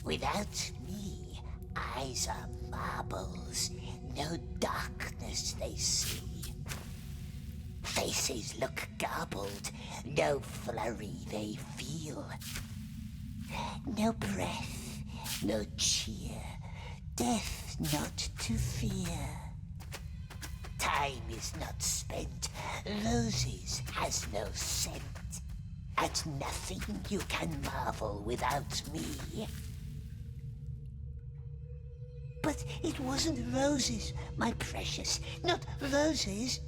Without me, eyes are marbles, no darkness they see. Faces look garbled, no flurry they feel. No breath, no cheer, death not to fear. Time is not spent, roses has no scent. At nothing you can marvel without me. But it wasn't roses, my precious, not roses.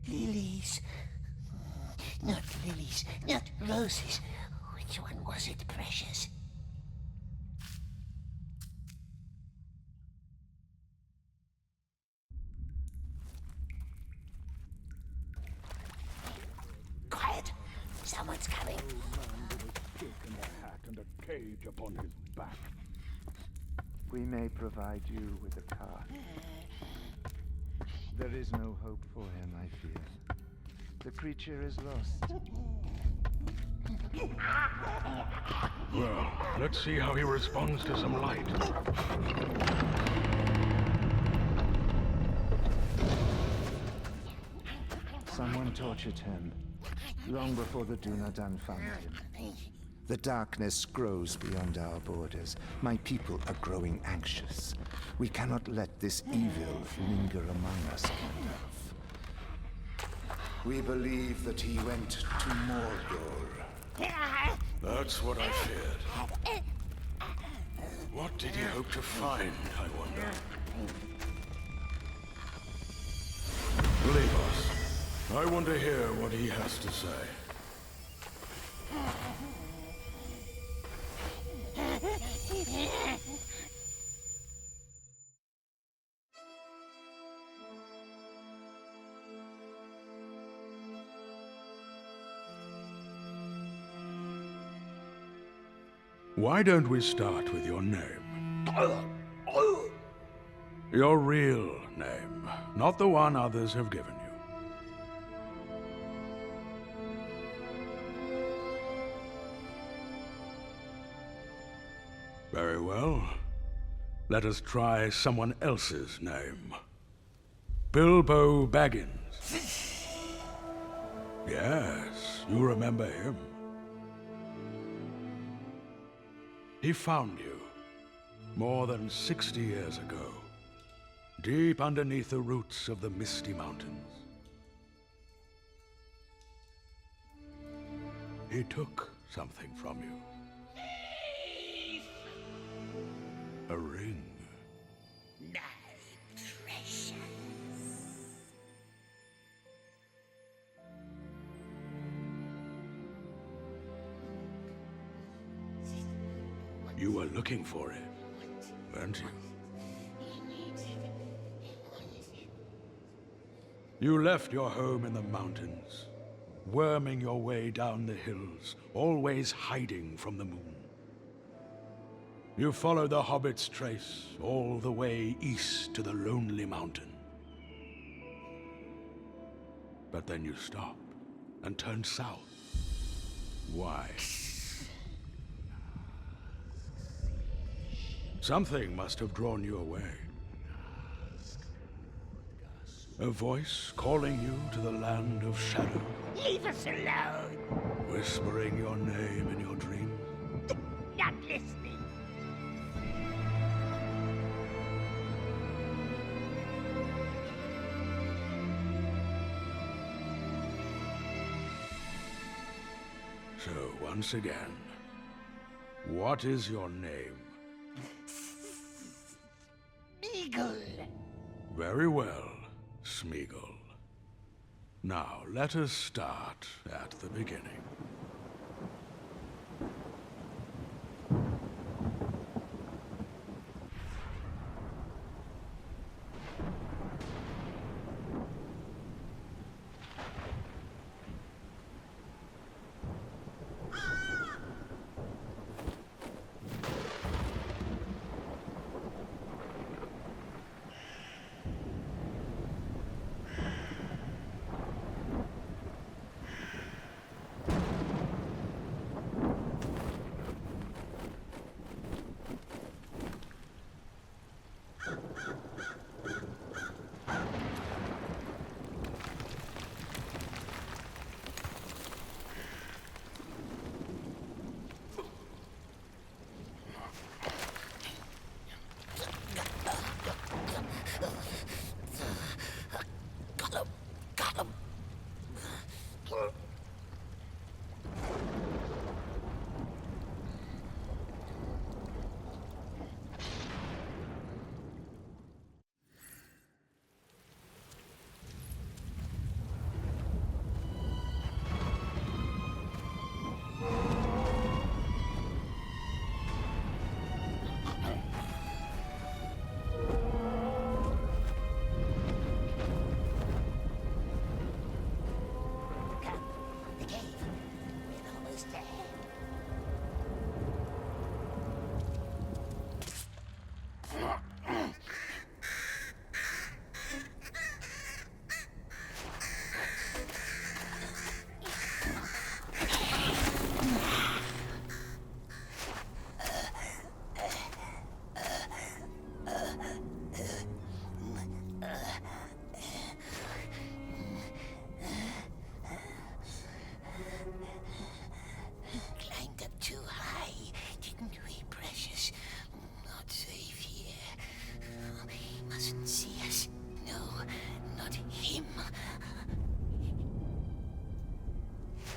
Lilies. Not lilies, not roses. Which one was it, precious? Quiet! Someone's coming. Stick and a hat and a cage upon his back. We may provide you with a cart. There is no hope for him, I fear. The creature is lost. Well, let's see how he responds to some light. Someone tortured him, long before the Dunadan found him. The darkness grows beyond our borders. My people are growing anxious. We cannot let this evil linger among us on Earth. We believe that he went to Mordor. That's what I feared. What did he hope to find, I wonder? Leave us. I want to hear what he has to say. Why don't we start with your name? Your real name, not the one others have given you. Very well. Let us try someone else's name. Bilbo Baggins. Yes, you remember him. He found you more than 60 years ago, deep underneath the roots of the Misty Mountains. He took something from you. A ring. My precious. You were looking for it, weren't you? You left your home in the mountains, worming your way down the hills, always hiding from the moon. You followed the Hobbit's trace all the way east to the Lonely Mountain. But then you stopped and turned south. Why? Something must have drawn you away. A voice calling you to the land of shadow. Leave us alone. Whispering your name in your dreams. Not listening. So, once again, what is your name? Eagle. Very well, Smeagol. Now, let us start at the beginning.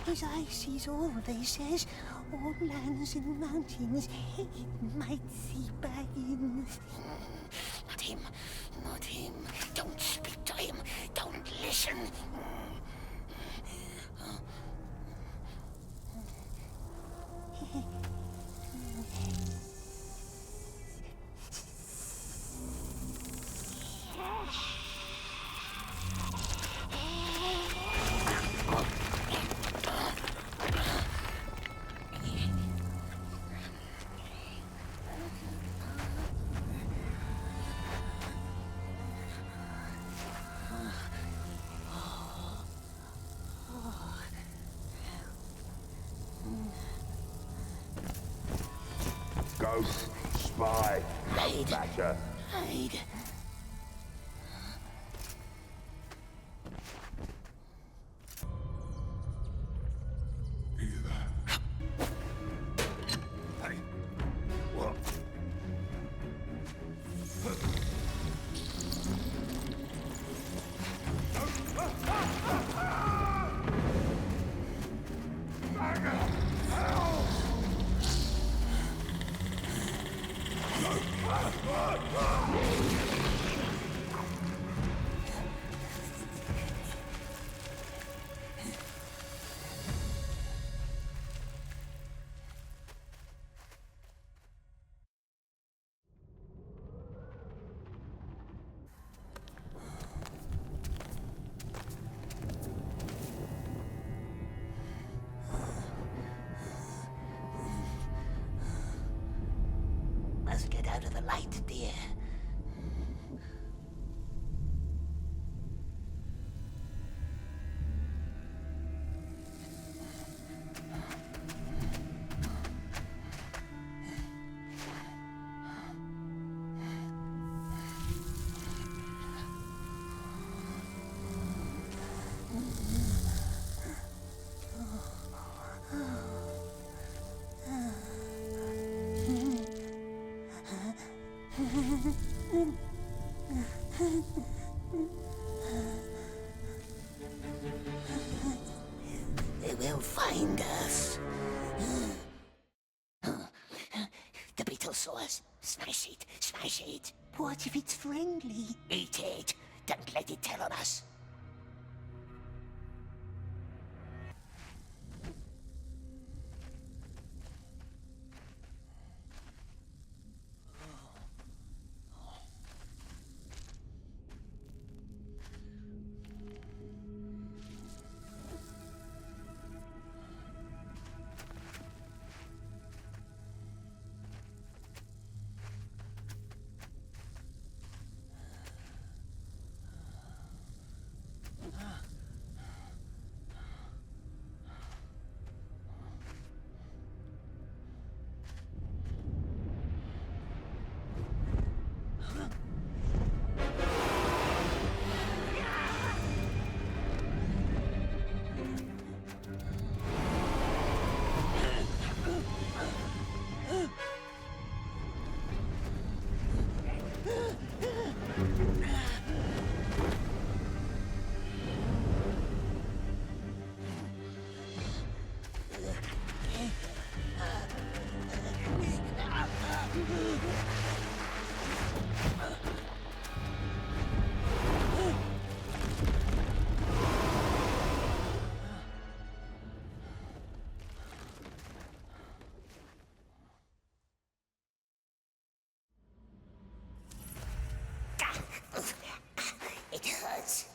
His eye sees all, they says. All lands and mountains. He might see Baggins. Not him. Not him. Don't speak to him. Don't listen. Ghost, spy, ghost basher. Hide. Hey, what? Must get out of the light, dear. They will find us. The beetle saw us. Smash it, smash it. What if it's friendly? Eat it. Don't let it tell on us. It hurts.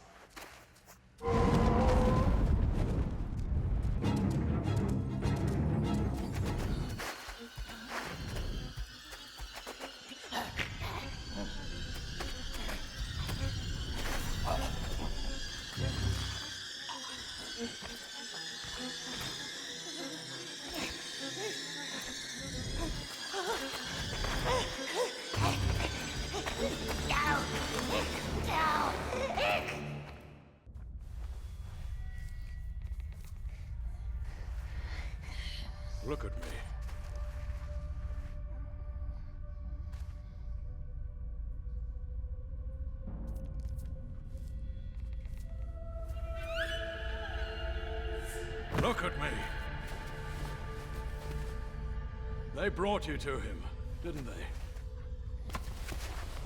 Look at me. Look at me. They brought you to him, didn't they?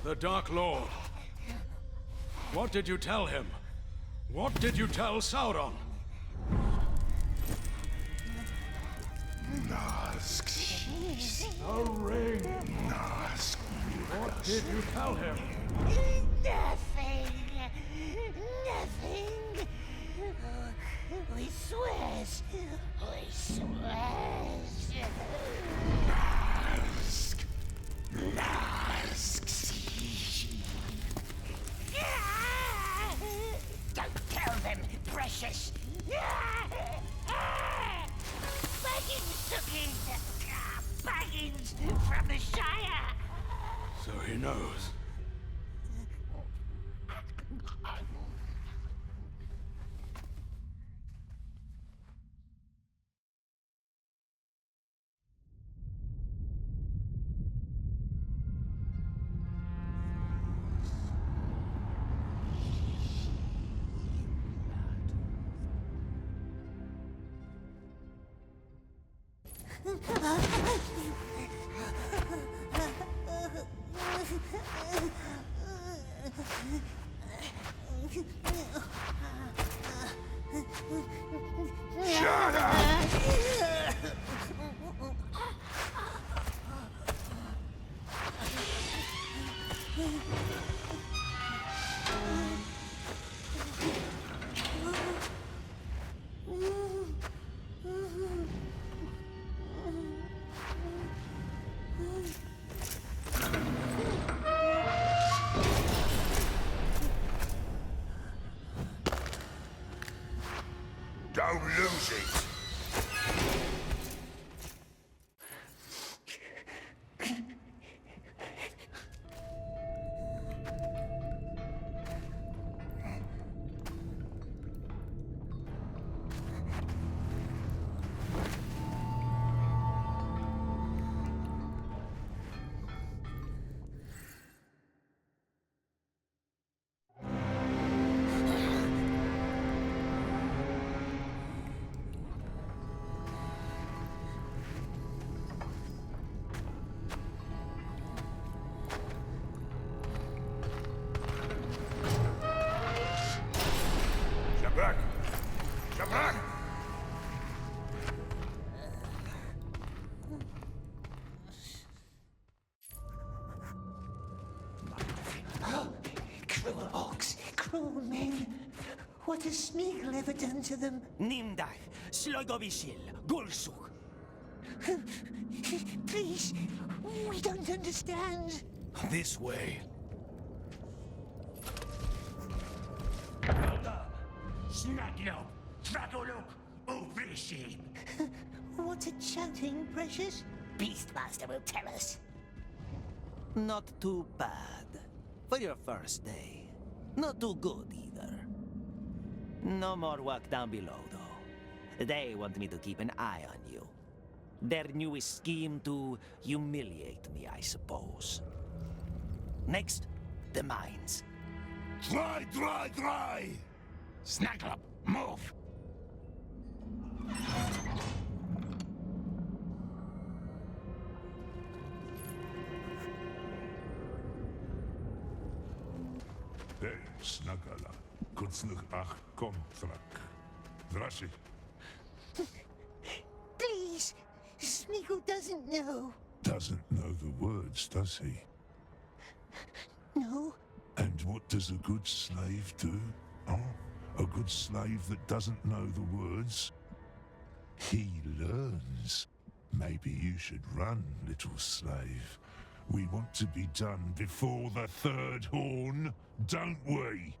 The Dark Lord. What did you tell him? What did you tell Sauron? A ring. What did you tell him? Nothing. Nothing. We swears. We swears. Don't tell them, precious. Baggins took it. Baggins from the Shire. So he knows. Shut up! Don't lose it. Back! Come back! Oh, cruel orcs, cruel men. What has Smeagol ever done to them? Nimdach, Slogovisil, Gulsuk. Please, we don't understand. This way. Snaglo, Dragoluk, Uvrishim. What's it shouting, precious? Beastmaster will tell us. Not too bad. For your first day. Not too good either. No more work down below, though. They want me to keep an eye on you. Their newest scheme to humiliate me, I suppose. Next, the mines. Dry! Snaggle up! Move! Hej, Snagala. Kucnych ach kontrak. Drashi. Please, Smeagol doesn't know. Doesn't know the words, does he? No. And what does a good slave do? Huh? A good slave that doesn't know the words? He learns. Maybe you should run, little slave. We want to be done before the third horn, don't we?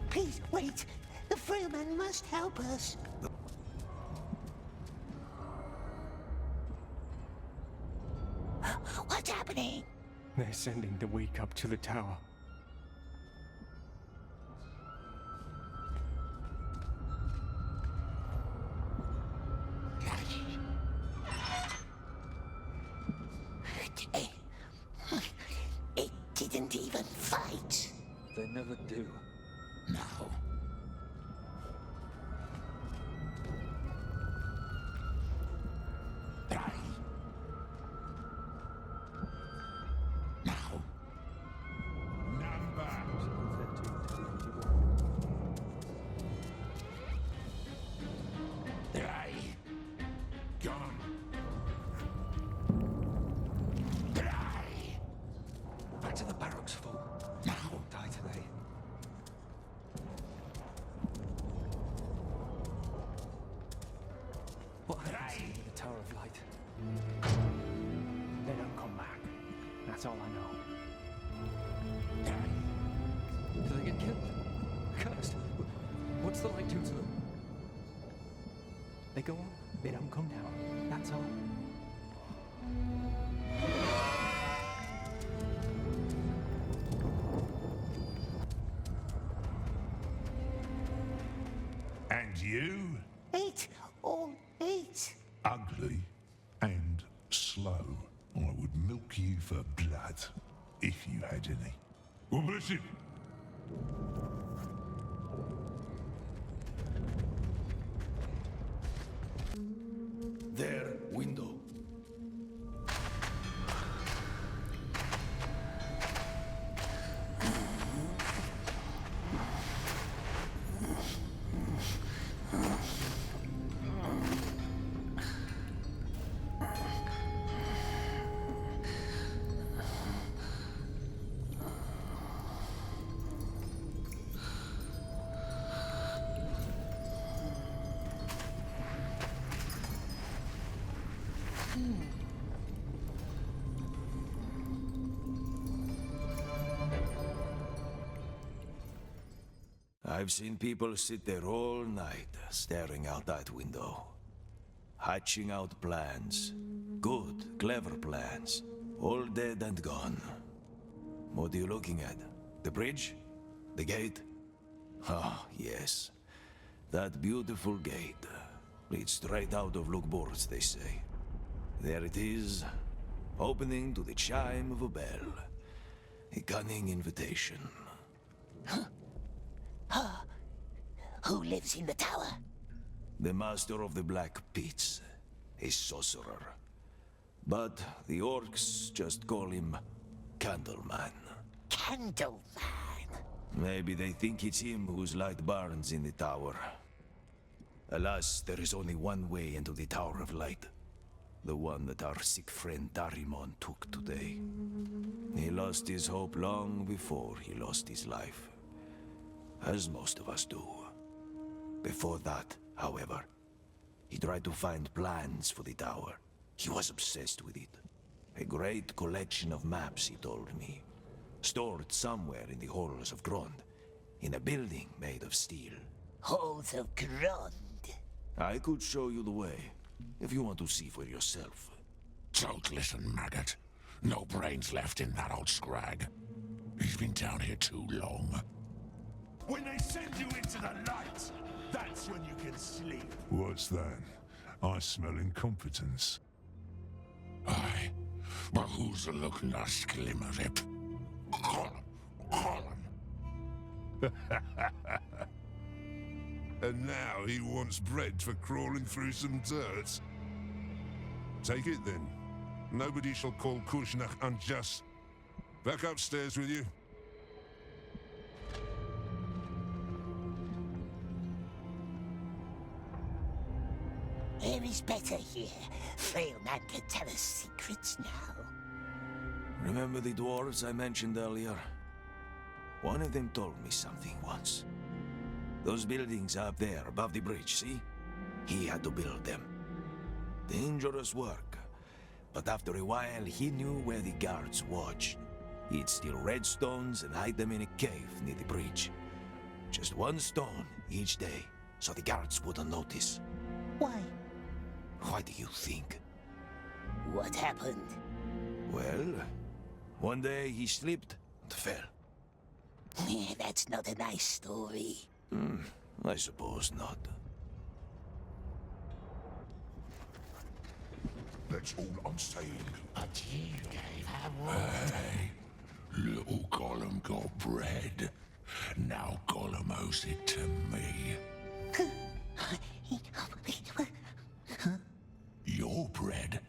Please, wait. The frail man must help us. What's happening? They're sending the weak up to the tower. they never do. Now. Try. Now. Number. Try. Gone. Try. Back to the barracks, fool. Now. Won't die today. What happens to the Tower of Light? They don't come back. That's all I know. Do they get killed? Cursed? What's the light do to them? They go on. They don't come down. That's all. And you? 8, all 8. Ugly and slow. I would milk you for blood, if you had any. Well, bless him. Their window. I've seen people sit there all night, staring out that window. Hatching out plans. Good, clever plans. All dead and gone. What are you looking at? The bridge? The gate? Ah, yes. That beautiful gate. Leads straight out of Lugborz, they say. There it is, opening to the chime of a bell. A cunning invitation. Who lives in the tower? The master of the Black Pits, a sorcerer. But the orcs just call him Candleman. Candleman. Maybe they think it's him whose light burns in the tower. Alas, there is only one way into the Tower of Light. The one that our sick friend Darimon took today. He lost his hope long before he lost his life. As most of us do. Before that, however, he tried to find plans for the tower. He was obsessed with it. A great collection of maps, he told me. Stored somewhere in the halls of Grond. In a building made of steel. Halls of Grond. I could show you the way, if you want to see for yourself. Don't listen, maggot. No brains left in that old scrag. He's been down here too long. When they send you into the light, that's when you can sleep. What's that? I smell incompetence. Aye. But who's the looking at Sklimmerip? Gollum. And now he wants bread for crawling through some dirt. Take it then. Nobody shall call Kushnach unjust. Back upstairs with you. Air is better here. Frail man can tell us secrets now. Remember the dwarves I mentioned earlier? One of them told me something once. Those buildings up there above the bridge, see? He had to build them. Dangerous work. But after a while, he knew where the guards watched. He'd steal redstones and hide them in a cave near the bridge. Just one stone each day, so the guards wouldn't notice. Why? Why do you think? What happened? Well, one day he slipped and fell. That's not a nice story. I suppose not. That's all I'm saying. But you gave her water. Hey, little Gollum got bread. Now Gollum owes it to me. Your bread?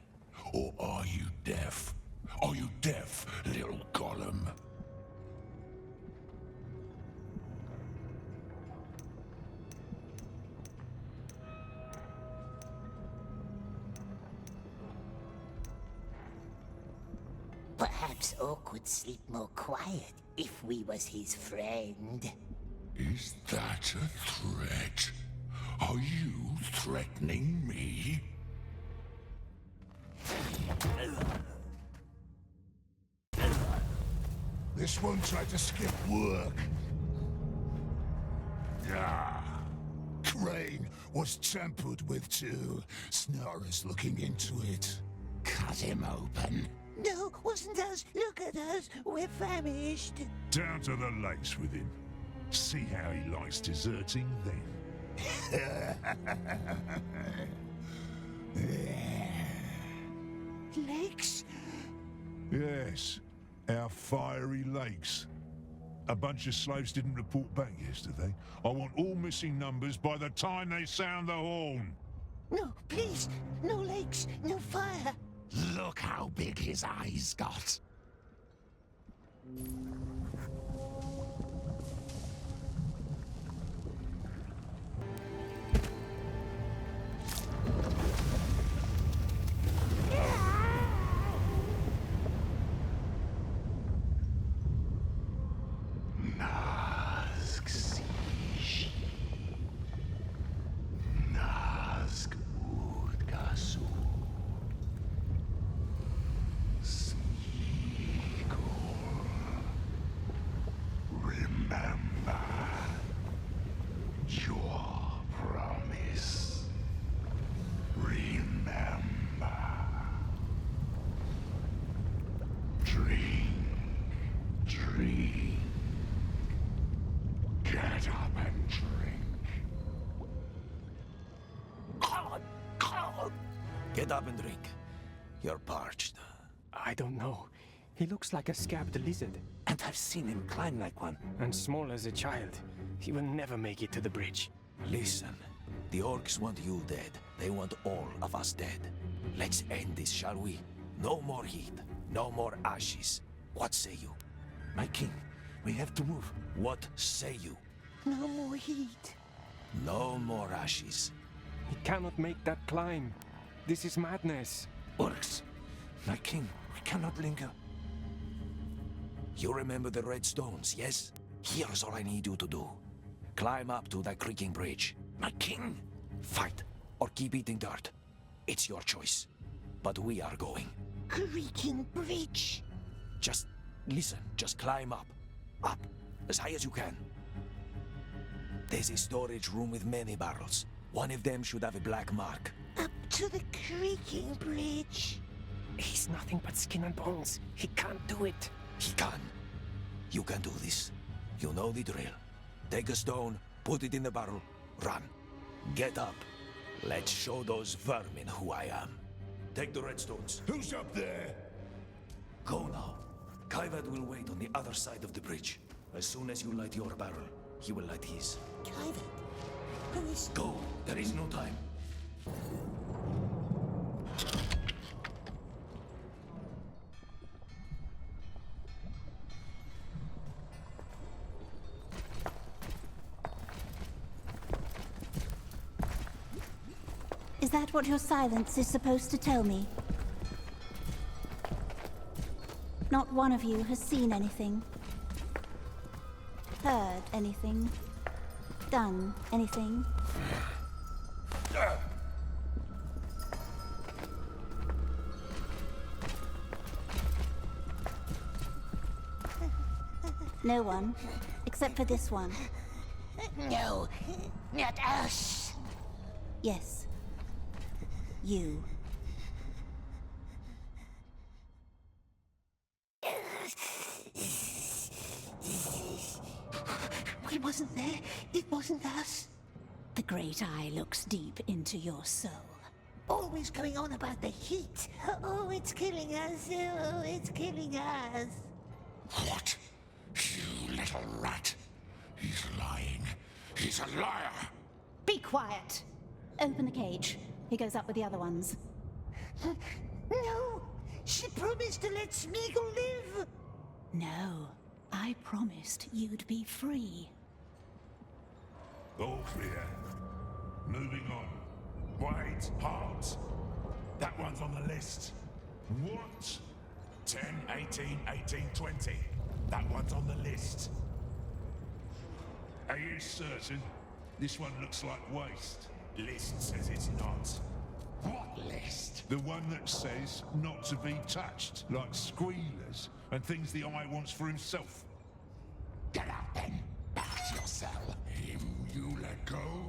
Or are you deaf? Are you deaf, little Gollum? Perhaps Orc would sleep more quiet if we was his friend. Is that a threat? Are you threatening me? This one tried to skip work. Ah, Crane was tampered with too. Snorri's looking into it. Cut him open. No, wasn't us. Look at us. We're famished. Down to the lakes with him. See how he likes deserting then. Lakes? Yes, our fiery lakes. A bunch of slaves didn't report back yesterday. I want all missing numbers by the time they sound the horn. No, please. No lakes. No fire. Look how big his eyes got. Get up and drink. You're parched. I don't know. He looks like a scabbed lizard. And I've seen him climb like one. And small as a child. He will never make it to the bridge. Listen, the orcs want you dead. They want all of us dead. Let's end this, shall we? No more heat. No more ashes. What say you? My king, we have to move. What say you? No more heat. No more ashes. He cannot make that climb. This is madness. Orcs, my king, we cannot linger. You remember the red stones, yes? Here's all I need you to do. Climb up to that creaking bridge. My king! Fight, or keep eating dirt. It's your choice. But we are going. Creaking bridge. Just listen, just climb up. Up, as high as you can. There's a storage room with many barrels. One of them should have a black mark. Up to the creaking bridge. He's nothing but skin and bones. He can't do it. He can. You can do this. You know the drill. Take a stone, put it in the barrel, run. Get up. Let's show those vermin who I am. Take the redstones. Who's up there? Go now. Kaivad will wait on the other side of the bridge. As soon as you light your barrel, he will light his. Kaivan, who is... Go. There is no time. Is that what your silence is supposed to tell me? Not one of you has seen anything, heard anything, done anything. No one, except for this one. No, not us. Yes. You. We wasn't there. It wasn't us. The Great Eye looks deep into your soul. Always going on about the heat. Oh, it's killing us. Oh, it's killing us. What? You little rat. He's lying. He's a liar! Be quiet. Open the cage. He goes up with the other ones. No! She promised to let Smeagol live! No, I promised you'd be free. All clear. Moving on. Wait, halt. That one's on the list. What? 10, 18, 18, 20. That one's on the list. Are you certain? This one looks like waste. List says it's not. What list? The one that says not to be touched, like squealers and things the Eye wants for himself. Get out then. Back to your cell. Him you let go?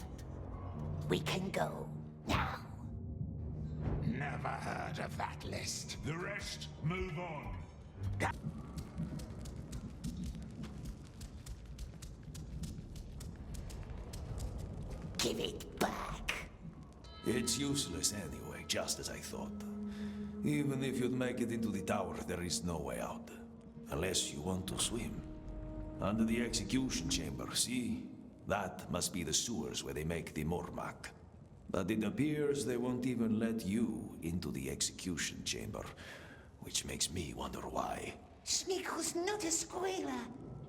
We can go now. Never heard of that list. The rest, move on. Give it back. It's useless anyway, just as I thought. Even if you'd make it into the tower, there is no way out. Unless you want to swim. Under the execution chamber, see? That must be the sewers where they make the Mormac. But it appears they won't even let you into the execution chamber, which makes me wonder why. Smeagol's not a squealer.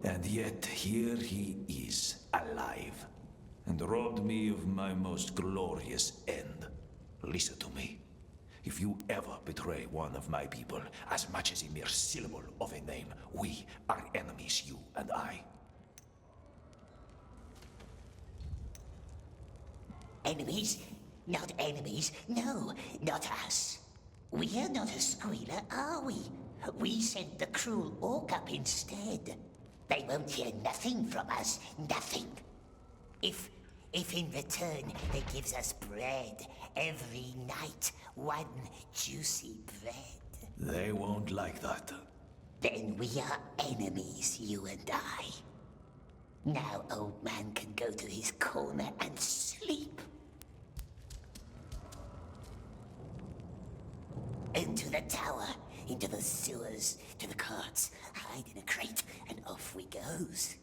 And yet, here he is, alive, and robbed me of my most glorious end. Listen to me. If you ever betray one of my people, as much as a mere syllable of a name, we are enemies, you and I. Enemies? Not enemies. No, not us. We are not a squealer, are we? We sent the cruel orc up instead. They won't hear nothing from us. Nothing. If in return they gives us bread every night, one juicy bread. They won't like that. Then we are enemies, you and I. Now old man can go to his corner and sleep. Into the tower, into the sewers, to the carts, hide in a crate, and off we goes.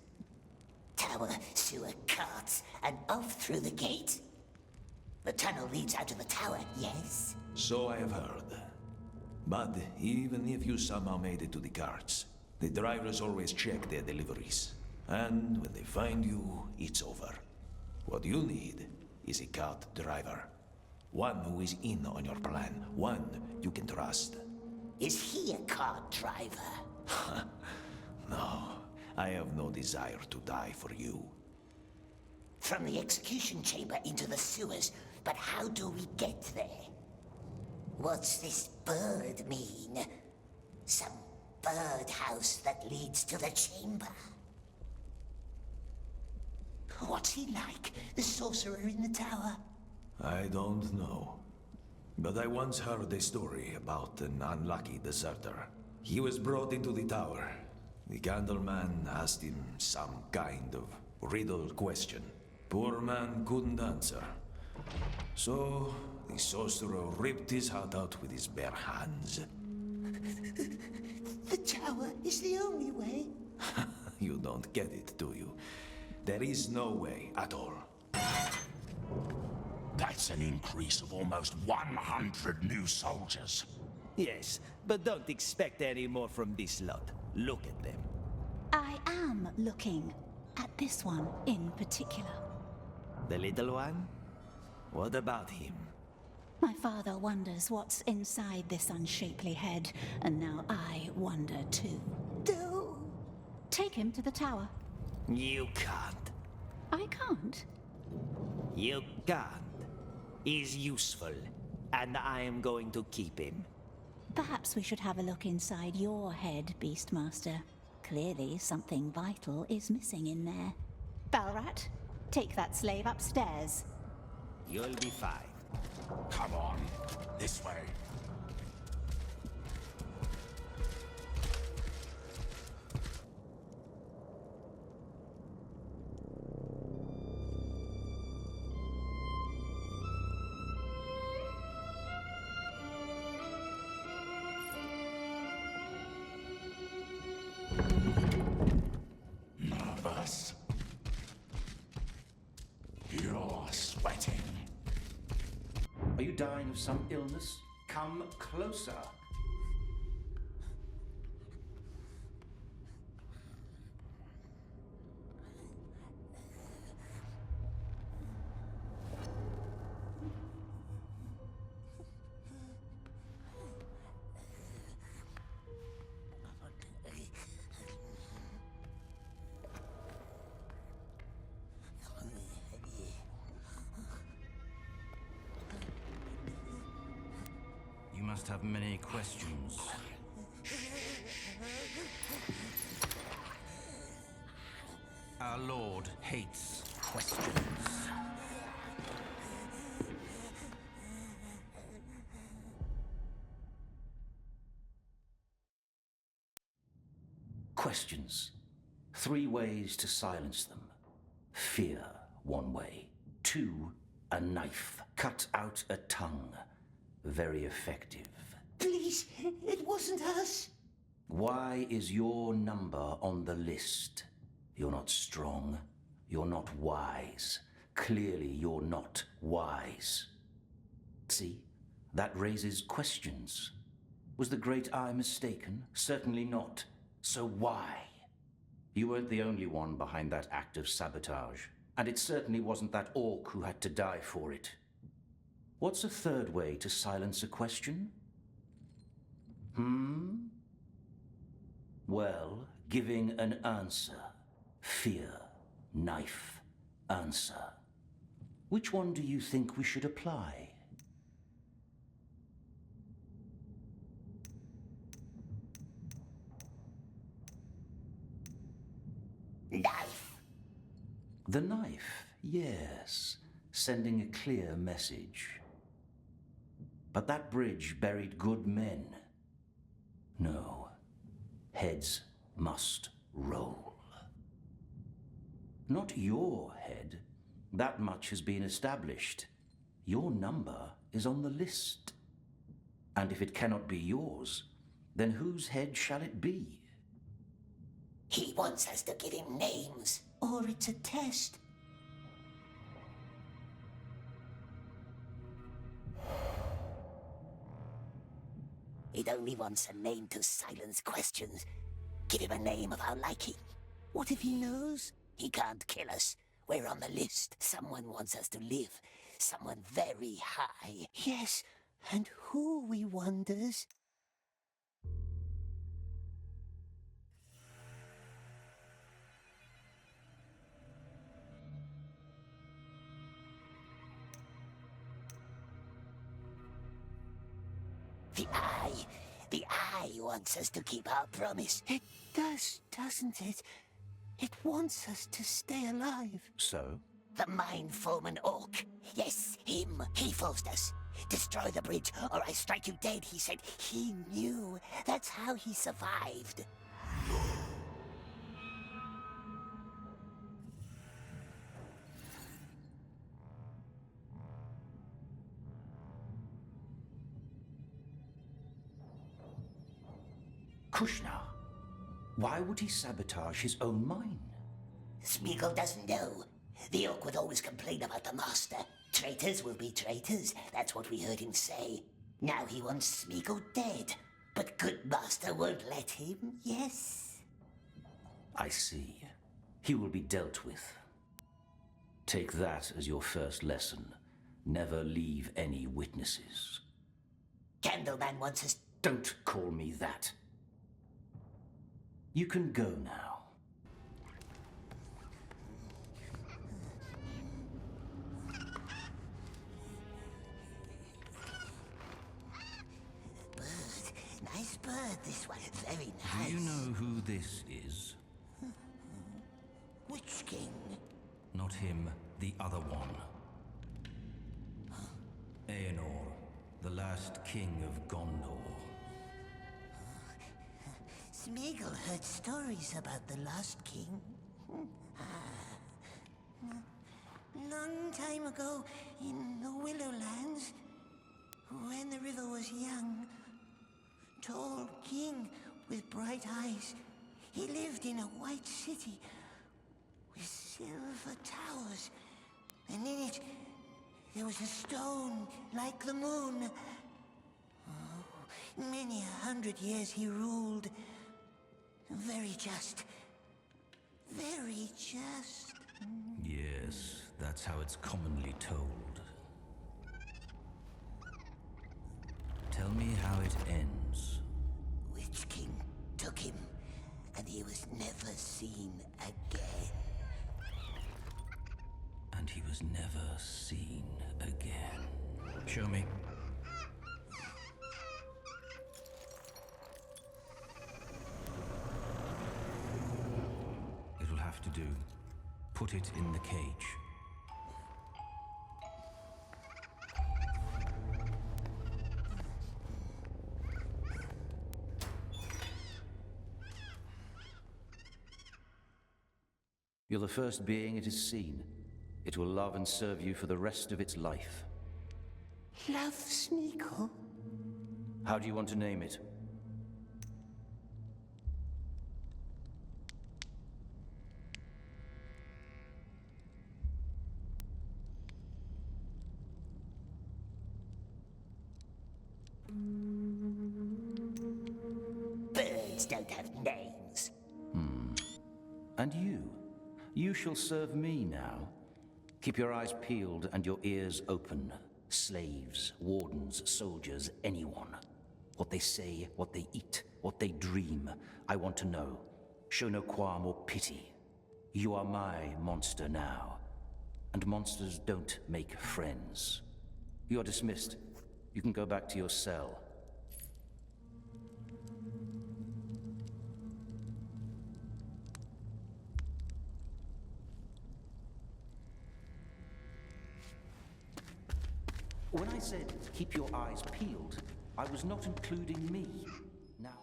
Tower, sewer, carts, and off through the gate. The tunnel leads out to the tower, yes? So I have heard. But even if you somehow made it to the carts, the drivers always check their deliveries. And when they find you, it's over. What you need is a cart driver. One who is in on your plan. One you can trust. Is he a cart driver? No, I have no desire to die for you. From the execution chamber into the sewers, but how do we get there? What's this bird mean? Some birdhouse that leads to the chamber? What's he like, the sorcerer in the tower? I don't know. But I once heard a story about an unlucky deserter. He was brought into the tower. The Candleman asked him some kind of riddle question. Poor man couldn't answer. So the sorcerer ripped his heart out with his bare hands. The tower is the only way. You don't get it, do you? There is no way at all. That's an increase of almost 100 new soldiers. Yes, but don't expect any more from this lot. Look at them. I am looking at this one in particular. The little one? What about him? My father wonders what's inside this unshapely head, and now I wonder too. No. Take him to the tower. You can't. I can't. You can't. He's useful, and I am going to keep him. Perhaps we should have a look inside your head, Beastmaster. Clearly something vital is missing in there. Balrat, take that slave upstairs. You'll be fine. Come on, this way. Nervous? Are you dying of some illness? Come closer. You must have many questions. Our Lord hates questions. Questions. 3 ways to silence them. Fear, 1 way. 2, a knife. Cut out a tongue. Very effective. Please, it wasn't us. Why is your number on the list? You're not strong. You're not wise. Clearly, you're not wise. See? That raises questions. Was the Great Eye mistaken? Certainly not. So why? You weren't the only one behind that act of sabotage. And it certainly wasn't that orc who had to die for it. What's a 3rd way to silence a question? Well, giving an answer. Fear, knife, answer. Which one do you think we should apply? Knife. The knife, yes. Sending a clear message. But that bridge buried good men. No. Heads must roll. Not your head. That much has been established. Your number is on the list. And if it cannot be yours, then whose head shall it be? He wants us to give him names, or it's a test. It only wants a name to silence questions. Give him a name of our liking. What if he knows? He can't kill us. We're on the list. Someone wants us to live. Someone very high. Yes, and who, we wonders? The Eye wants us to keep our promise. It does, doesn't it? It wants us to stay alive. So? The Mind Foreman Orc. Yes, him. He forced us. Destroy the bridge, or I strike you dead, he said. He knew. That's how he survived. Kushna. Why would he sabotage his own mine? Smeagol doesn't know. The Orc would always complain about the Master. Traitors will be traitors. That's what we heard him say. Now he wants Smeagol dead. But good Master won't let him, yes? I see. He will be dealt with. Take that as your first lesson. Never leave any witnesses. Candleman wants us... Don't call me that. You can go now. Bird. Nice bird, this one. Very nice. Do you know who this is? Which king? Not him, the other one. Aenor, the last king of Gondor. Smeagol heard stories about the Lost King. Long time ago, in the Willowlands, when the river was young, tall king with bright eyes, he lived in a white city with silver towers, and in it, There was a stone like the moon. Oh, many 100 years he ruled. Very just. Very just. Yes, that's how it's commonly told. Tell me how it ends. Witch King took him, and he was never seen again. And he was never seen again. Show me. It'll have to do. Put it in the cage. You're the first being it has seen. It will love and serve you for the rest of its life. Love Sneakle? How do you want to name it? Birds don't have names. And you? You shall serve me now. Keep your eyes peeled and your ears open. Slaves, wardens, soldiers, anyone. What they say, what they eat, what they dream. I want to know. Show no qualm or pity. You are my monster now. And monsters don't make friends. You are dismissed. You can go back to your cell. When I said keep your eyes peeled, I was not including me. Now...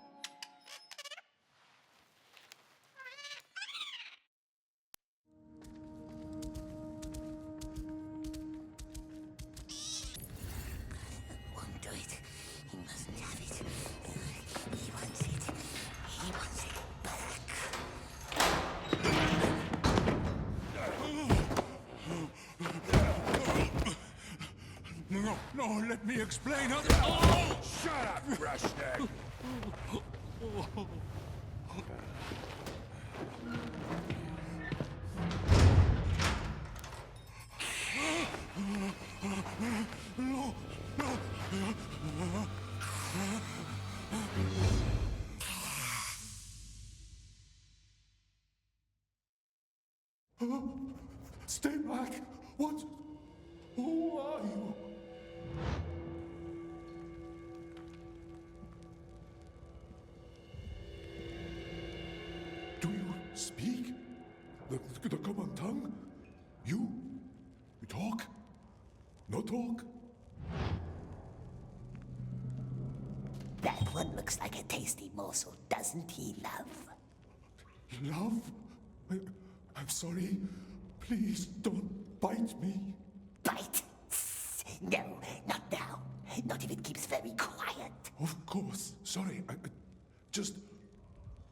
Won't do it. He mustn't have it. He wants it. He wants it back. No, let me explain. Oh! Shut up, Rushneck! Stay back! What? Who are you? Do you speak? The common tongue? You talk? No talk? That one looks like a tasty morsel, doesn't he, love? Love? I'm sorry. Please don't bite me. Bite? No, not now. Not if it keeps very quiet. Of course. Sorry. Just...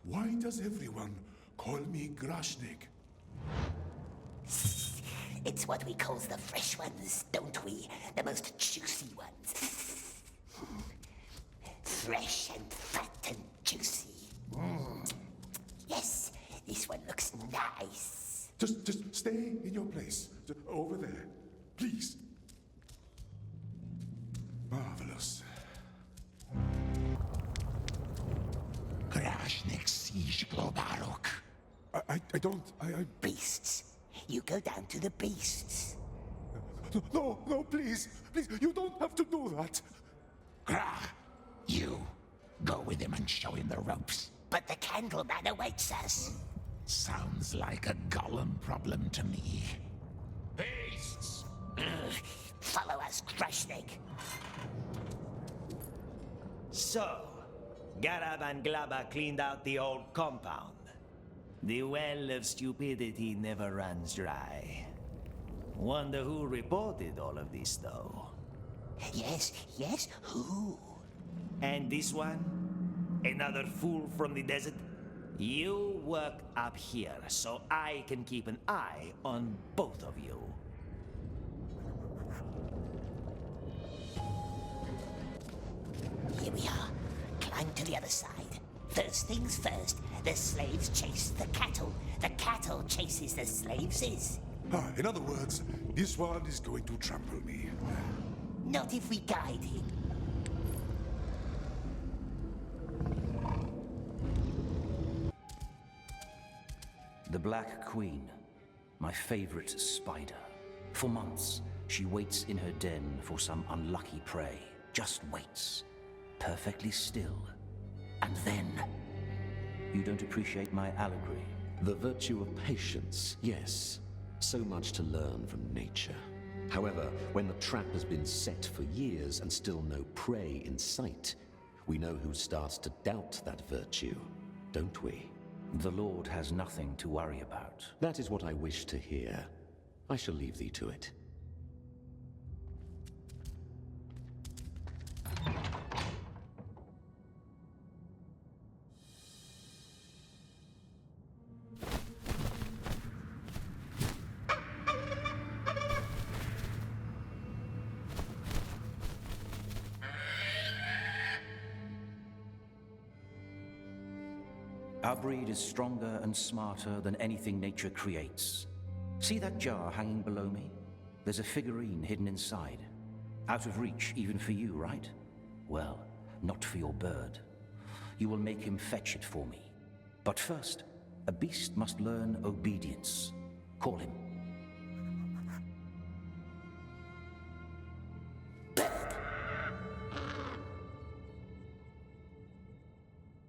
Why does everyone call me Grashnik? It's what we calls the fresh ones, don't we? The most juicy ones. Fresh and fat and juicy. Yes, this one looks nice. Just stay in your place. Over there. Please. Marvelous. Grashnik siege Globarok. I don't... Beasts. You go down to the beasts. No, please. Please, you don't have to do that. Grah, you. Go with him and show him the ropes. But the Candleman awaits us. Sounds like a Gollum problem to me. Beasts! Follow us, Grashnik. So, Garab and Glaba cleaned out the old compound. The well of stupidity never runs dry. Wonder who reported all of this, though. Yes, who? And this one? Another fool from the desert? You work up here, so I can keep an eye on both of you. Here we are. Climb to the other side. First things first, the slaves chase the cattle. The cattle chases the slaves. In other words, this one is going to trample me. Not if we guide him. The Black Queen, my favorite spider. For months, she waits in her den for some unlucky prey. Just waits. Perfectly still. And then... You don't appreciate my allegory? The virtue of patience, yes. So much to learn from nature. However, when the trap has been set for years and still no prey in sight, we know who starts to doubt that virtue, don't we? The Lord has nothing to worry about. That is what I wish to hear. I shall leave thee to it. Our breed is stronger and smarter than anything nature creates. See that jar hanging below me? There's a figurine hidden inside. Out of reach even for you, right? Well, not for your bird. You will make him fetch it for me. But first, a beast must learn obedience. Call him.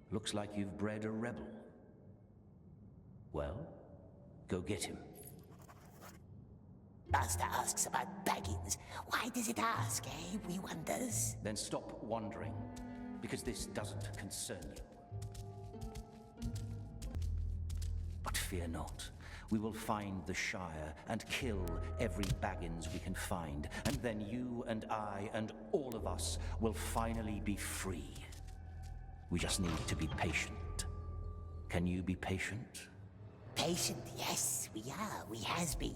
Looks like you've bred a rebel. Well, go get him. Master asks about Baggins. Why does it ask, eh? We wonders. Then stop wondering, because this doesn't concern you. But fear not. We will find the Shire and kill every Baggins we can find, and then you and I and all of us will finally be free. We just need to be patient. Can you be patient? Patient, yes, we are. We has been.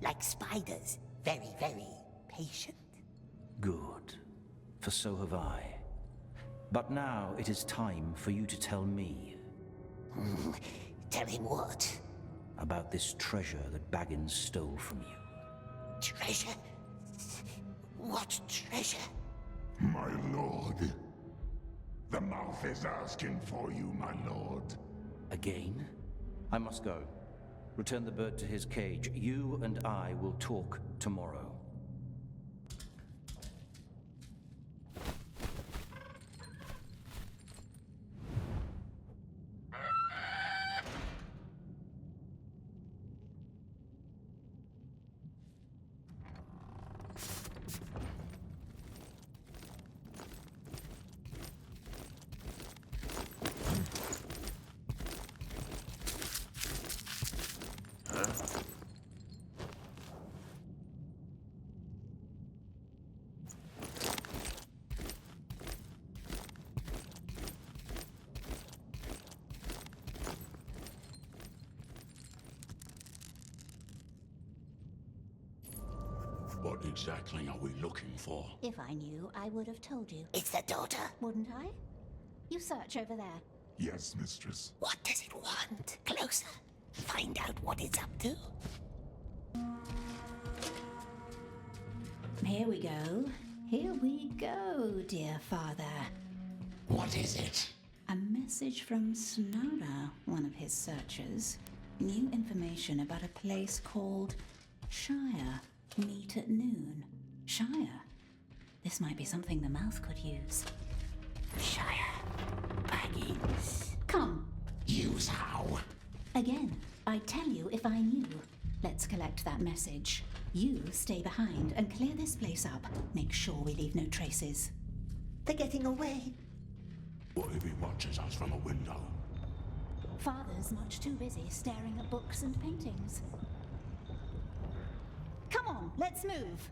Like spiders. Very, very patient. Good. For so have I. But now it is time for you to tell me. Tell him what? About this treasure that Baggins stole from you. Treasure? What treasure? My lord. The mouth is asking for you, my lord. Again? I must go. Return the bird to his cage. You and I will talk tomorrow. What exactly are we looking for? If I knew, I would have told you. It's the daughter. Wouldn't I? You search over there. Yes, mistress. What does it want? Closer. Find out what it's up to. Here we go. Here we go, dear father. What is it? A message from Snowda, one of his searchers. New information about a place called Shire. Meet at noon. Shire? This might be something the mouth could use. Shire. Baggins. Come. Use how? Again, I'd tell you if I knew. Let's collect that message. You stay behind and clear this place up. Make sure we leave no traces. They're getting away. What if he watches us from a window? Father's much too busy staring at books and paintings. Come on, let's move.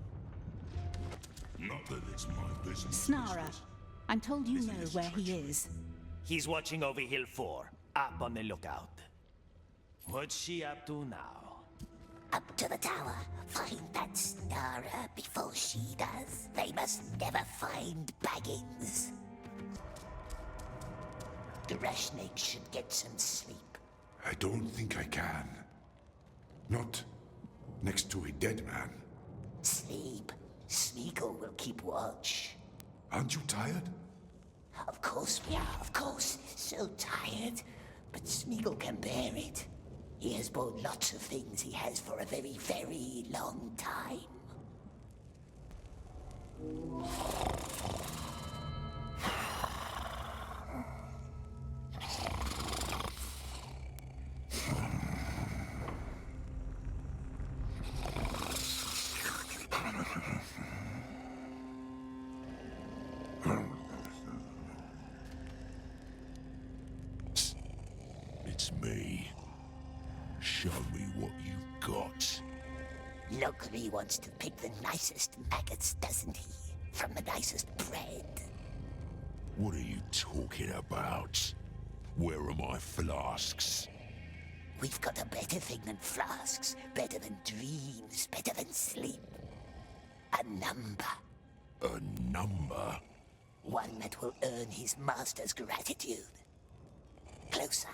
Not that it's my business. Snara, mistress. I'm told you know where he is. He's watching over Hill 4, up on the lookout. What's she up to now? Up to the tower. Find that Snara before she does. They must never find Baggins. The Rashnake should get some sleep. I don't think I can. Not next to a dead man. Sleep. Smeagol will keep watch. Aren't you tired? Of course we are, of course. So tired. But Smeagol can bear it. He has borne lots of things he has for a very, very long time. It's me. Show me what you've got. Locally wants to pick the nicest maggots, doesn't he? From the nicest bread. What are you talking about? Where are my flasks? We've got a better thing than flasks, better than dreams, better than sleep. A number. A number? One that will earn his master's gratitude. Closer,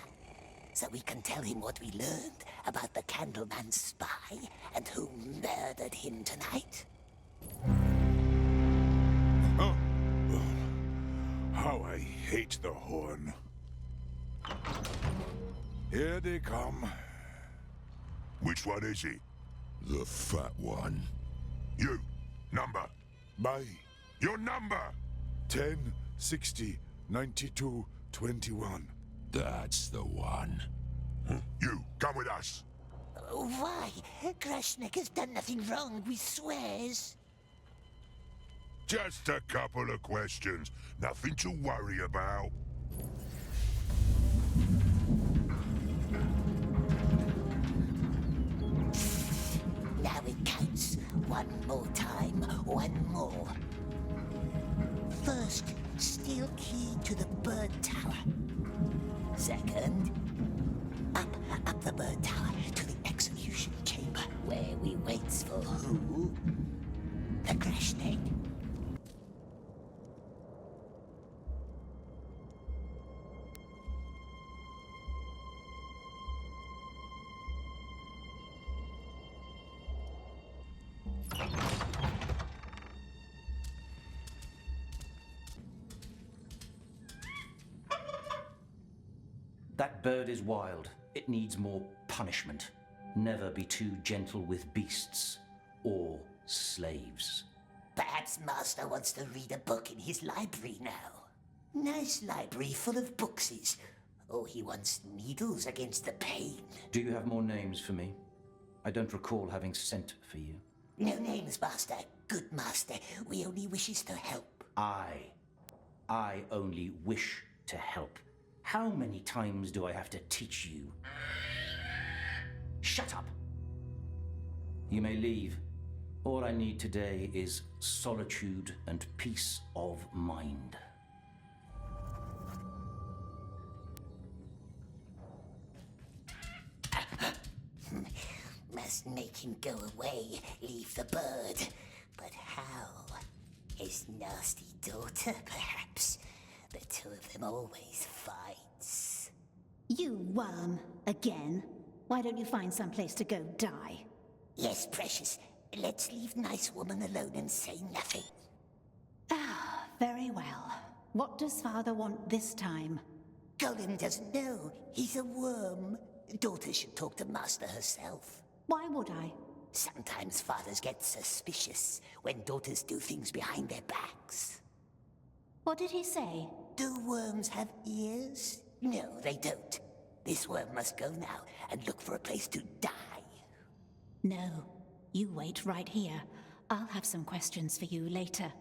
so we can tell him what we learned about the Candleman's spy and who murdered him tonight. Oh. How I hate the horn. Here they come. Which one is he? The fat one. You, number. Your number! 10, 60, 92, 21. That's the one. You, come with us. Why? Grashnek has done nothing wrong, we swears. Just a couple of questions. Nothing to worry about. Now it counts. One more time, one more. First, steal key to the bird tower. Second, up the bird tower to the execution chamber, where we waits for who? The Grashnek. That bird is wild. It needs more punishment. Never be too gentle with beasts or slaves. Perhaps Master wants to read a book in his library now. Nice library full of bookses. Oh, he wants needles against the pain. Do you have more names for me? I don't recall having sent for you. No names, Master. Good Master. We only wishes to help. I only wish to help. How many times do I have to teach you? Shut up! You may leave. All I need today is solitude and peace of mind. Must make him go away, leave the bird. But how? His nasty daughter, perhaps? The two of them always fights. You worm, again. Why don't you find some place to go die? Yes, precious. Let's leave nice woman alone and say nothing. Ah, very well. What does father want this time? Gollum doesn't know. He's a worm. Daughter should talk to Master herself. Why would I? Sometimes fathers get suspicious when daughters do things behind their backs. What did he say? Do worms have ears? No, they don't. This worm must go now and look for a place to die. No, you wait right here. I'll have some questions for you later.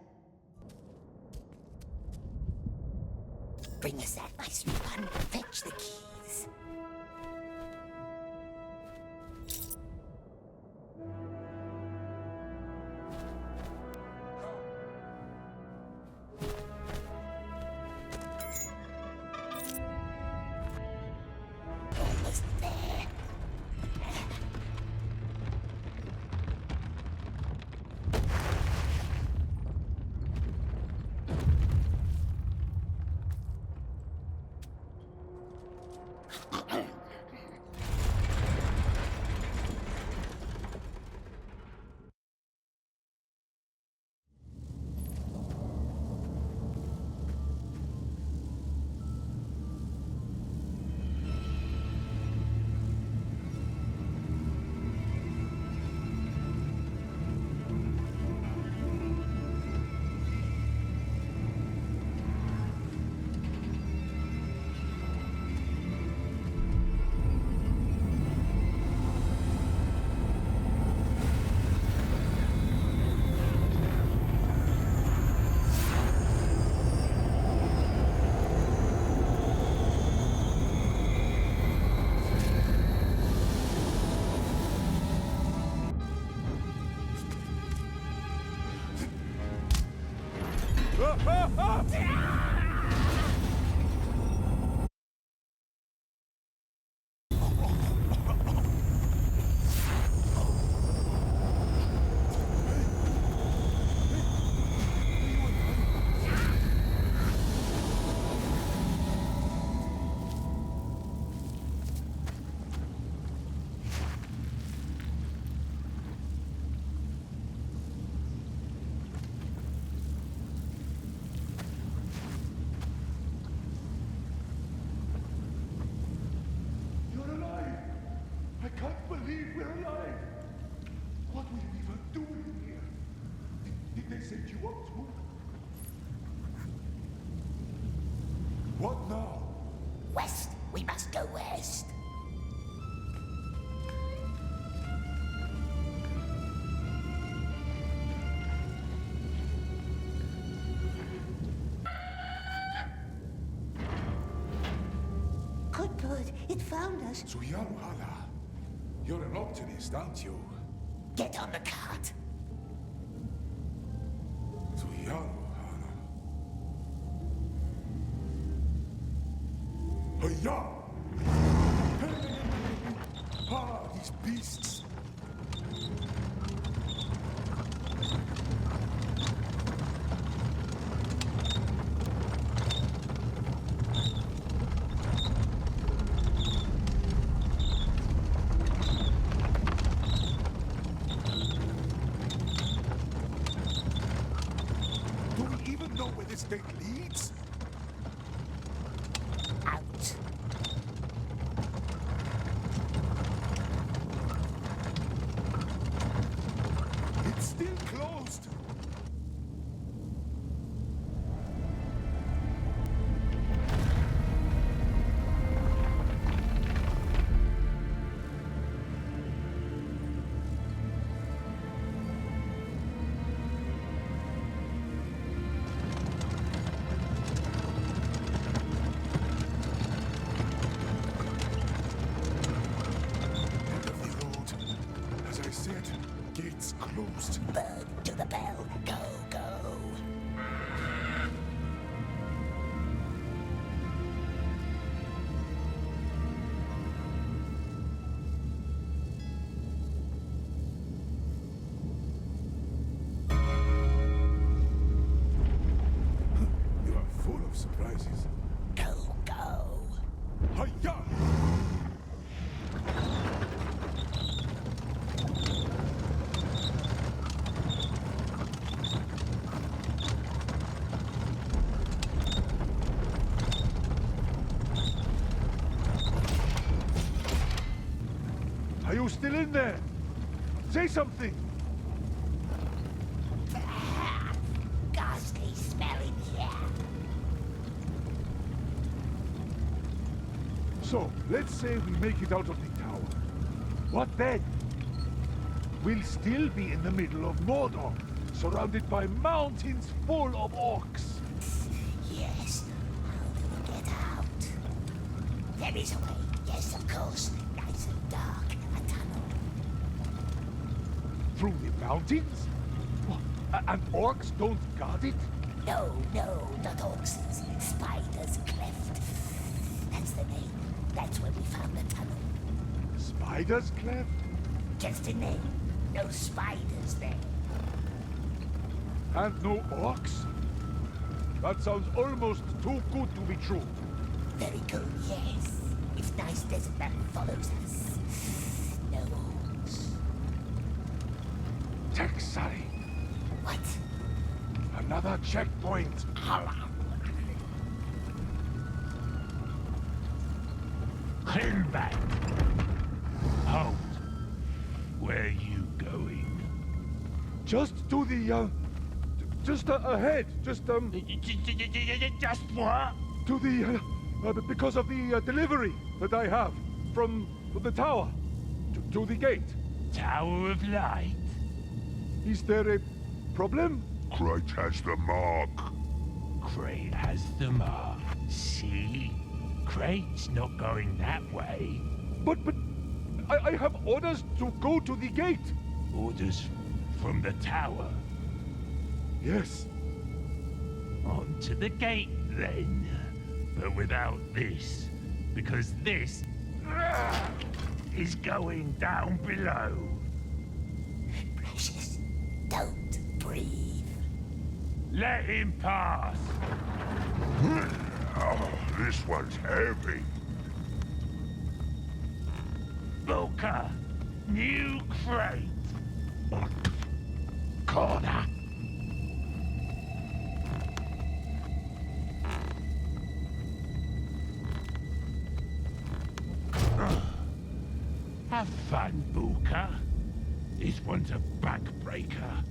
Bring us that, my sweet one. Fetch the keys. Almost there. believe we're alive. What were you even doing here? Did they set you up to? What now? West. We must go west. Good. It found us. Suyaruhala, you're an optimist, aren't you? Get on the cart. Suyaruhala. Hiya! Ah, these beasts! Do we even know where this gate leads? Out. It's still closed. End of the road. As I said, gates closed. Bird to the bell. Go. You are full of surprises. Go. Hiya! Are you still in there? Say something! Ghastly smelling here. So, let's say we make it out of the tower. What then? We'll still be in the middle of Mordor, surrounded by mountains full of orcs. Yes. How do we get out? There is a way. Yes, of course. Nice and dark. A tunnel. Through the mountains? What? And orcs don't guard it? No, not orcs. Spider's Cleft. That's the name. That's where we found the tunnel. Spider's Cleft? Just a name. No spiders there. And no orcs? That sounds almost too good to be true. Very good, yes. If nice desert man follows us. No orcs. Texari. What? Another checkpoint. Back. Halt. Where you going? Just to the, just ahead. Just Just what? to the, because of the delivery that I have from the tower to the gate. Tower of Light? Is there a problem? Crate has the mark. Crate has the mark. See? Crate's not going that way. But I have orders to go to the gate. Orders from the tower. Yes. On to the gate, then. But without this. Because this is going down below. Precious. Don't breathe. Let him pass. Oh, this one's heavy. Booker, new crate. Corner. Have fun, Booker. This one's a backbreaker.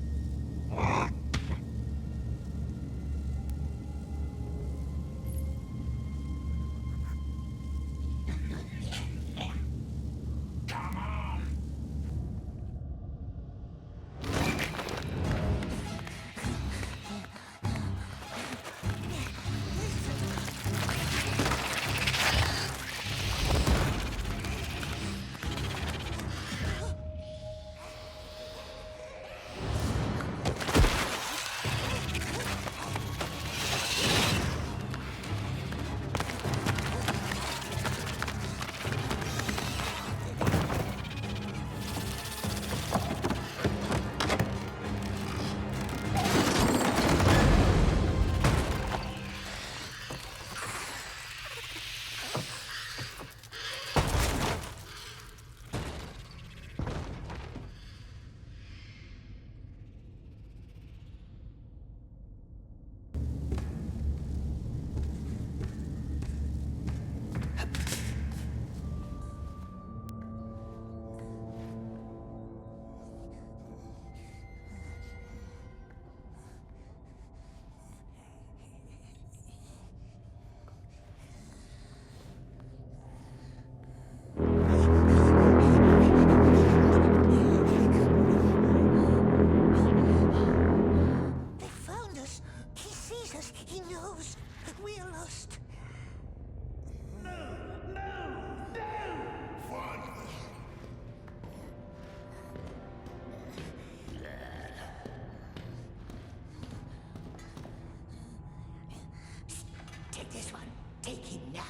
Take this one. Take him now.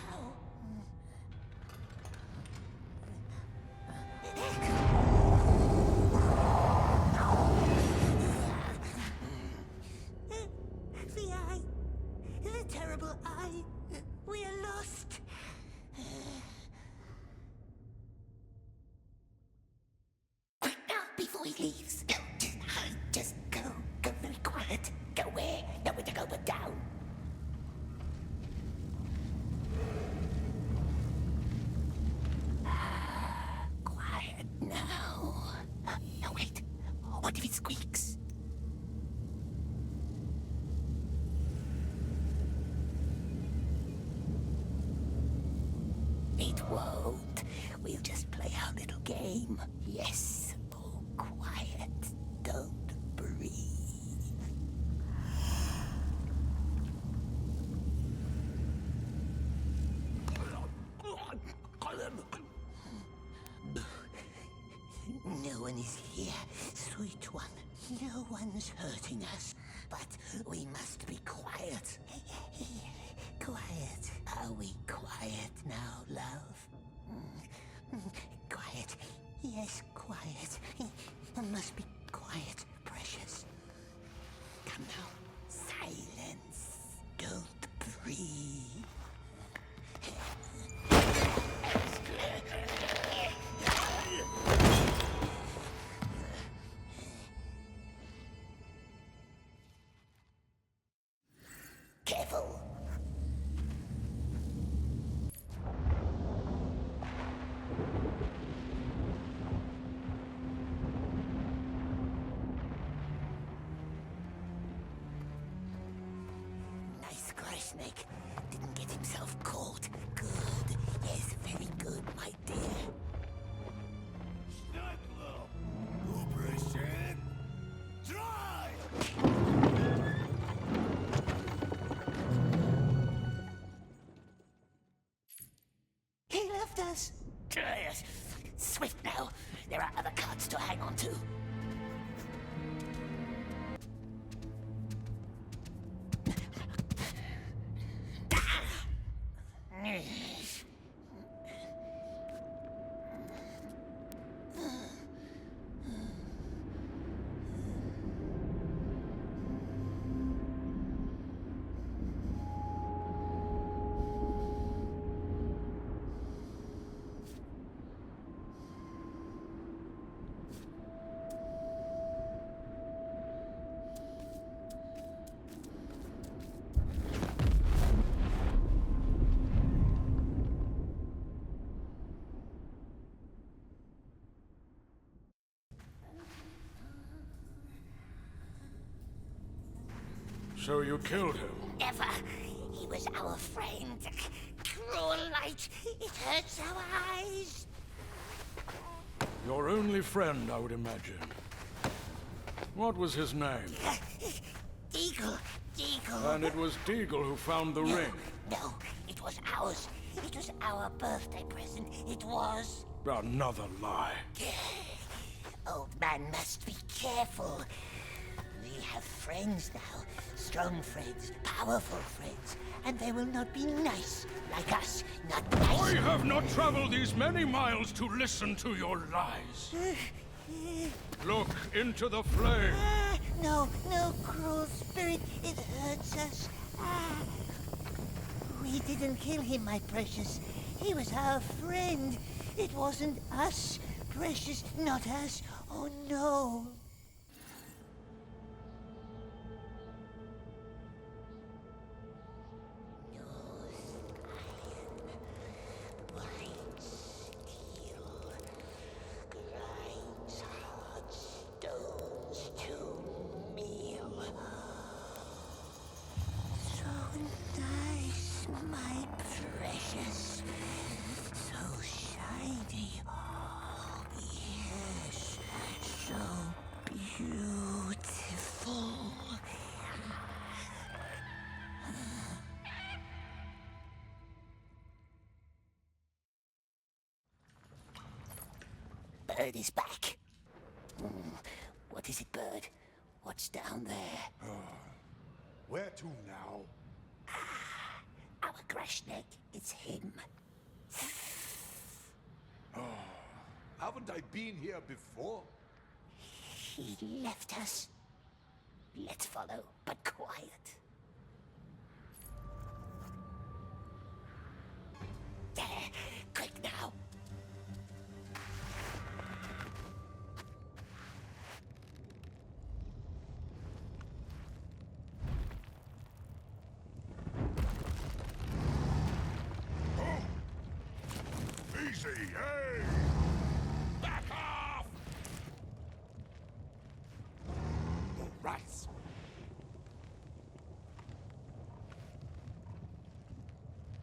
The eye. The terrible eye. We are lost. Quick now, before he leaves. Go, just go. Go very quiet. Go where? Nowhere to go but down. Quiet now. No, wait. What if it squeaks? It won't. We'll just play our little game. Yes. Oh, quiet. Don't breathe. No one is here, sweet one. No one's hurting us. But we must be quiet. Quiet. Are we quiet now, love? Quiet. Yes, quiet. Must be quiet, precious. Come now. Silence. Don't breathe. Careful. Nice cry, Snake. Didn't get himself caught. Good. Yes, very good, my dear. Operation Try! He left us. Yes. Swift now. There are other cards to hang on to. So you killed him? Never. He was our friend. Cruel light. It hurts our eyes. Your only friend, I would imagine. What was his name? Deagle. Deagle. And it was Deagle who found the ring. No, it was ours. It was our birthday present. It was. Another lie. Old man must be careful. We have friends now. Strong friends, powerful friends. And they will not be nice like us. Not nice. I have not traveled these many miles to listen to your lies. Look into the flame. No, cruel spirit. It hurts us. We didn't kill him, my precious. He was our friend. It wasn't us, precious. Not us. Oh, no. My precious, so shiny. Oh, yes, so beautiful. Bird is back. What is it, Bird? What's down there? Where to now? Our Grashneck, it's him. Haven't I been here before? He left us. Let's follow, but quiet. There, quick now. Easy, hey! Back off! The rats!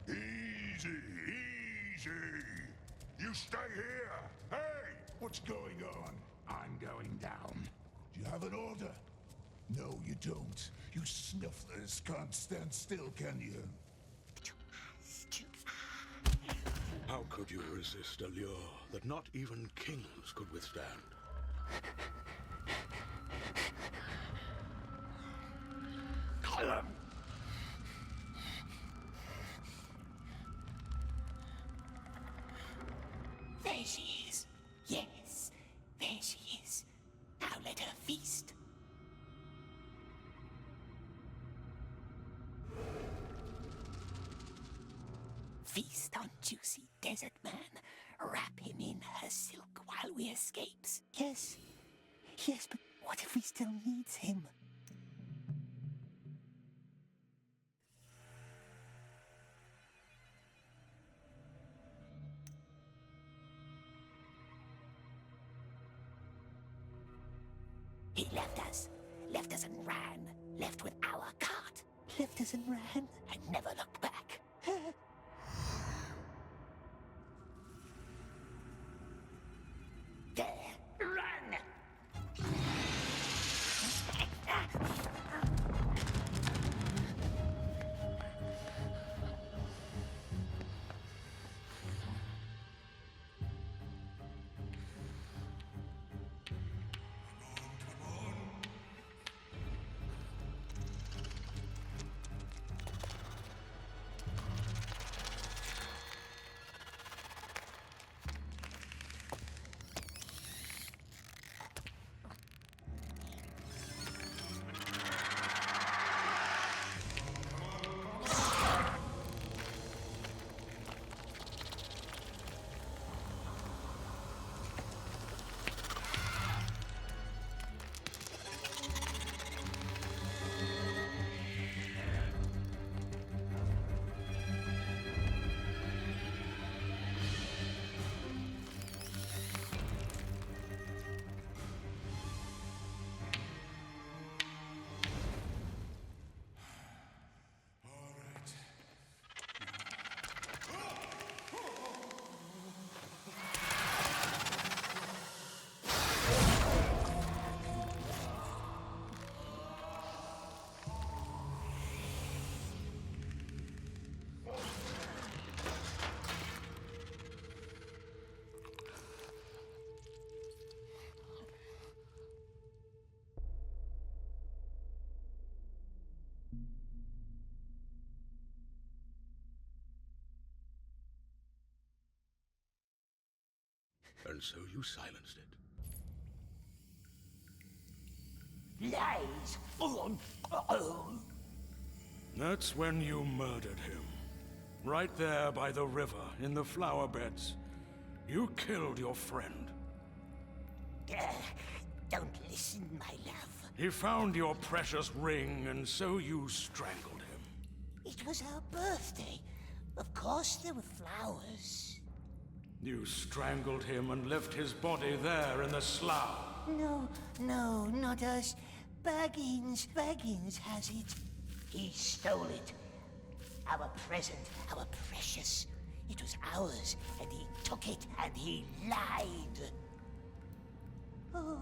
Easy, easy! You stay here! Hey! What's going on? I'm going down. Do you have an order? No, you don't. You snufflers can't stand still, can you? How could you resist a lure that not even kings could withstand? Gollum! There she is. Yes, there she is. Now let her feast. Feast on juicy desert man. Wrap him in her silk while we escapes. Yes, but what if we still needs him? He left us and ran, left with our cart. Left us and ran? And never looked back. There, run! And so you silenced it. Lies! That's when you murdered him. Right there by the river, in the flower beds. You killed your friend. Don't listen, my love. He found your precious ring, and so you strangled him. It was our birthday. Of course there were flowers. You strangled him and left his body there in the slough. No, not us. Baggins has it. He stole it. Our present, our precious. It was ours, and he took it, and he lied. Oh,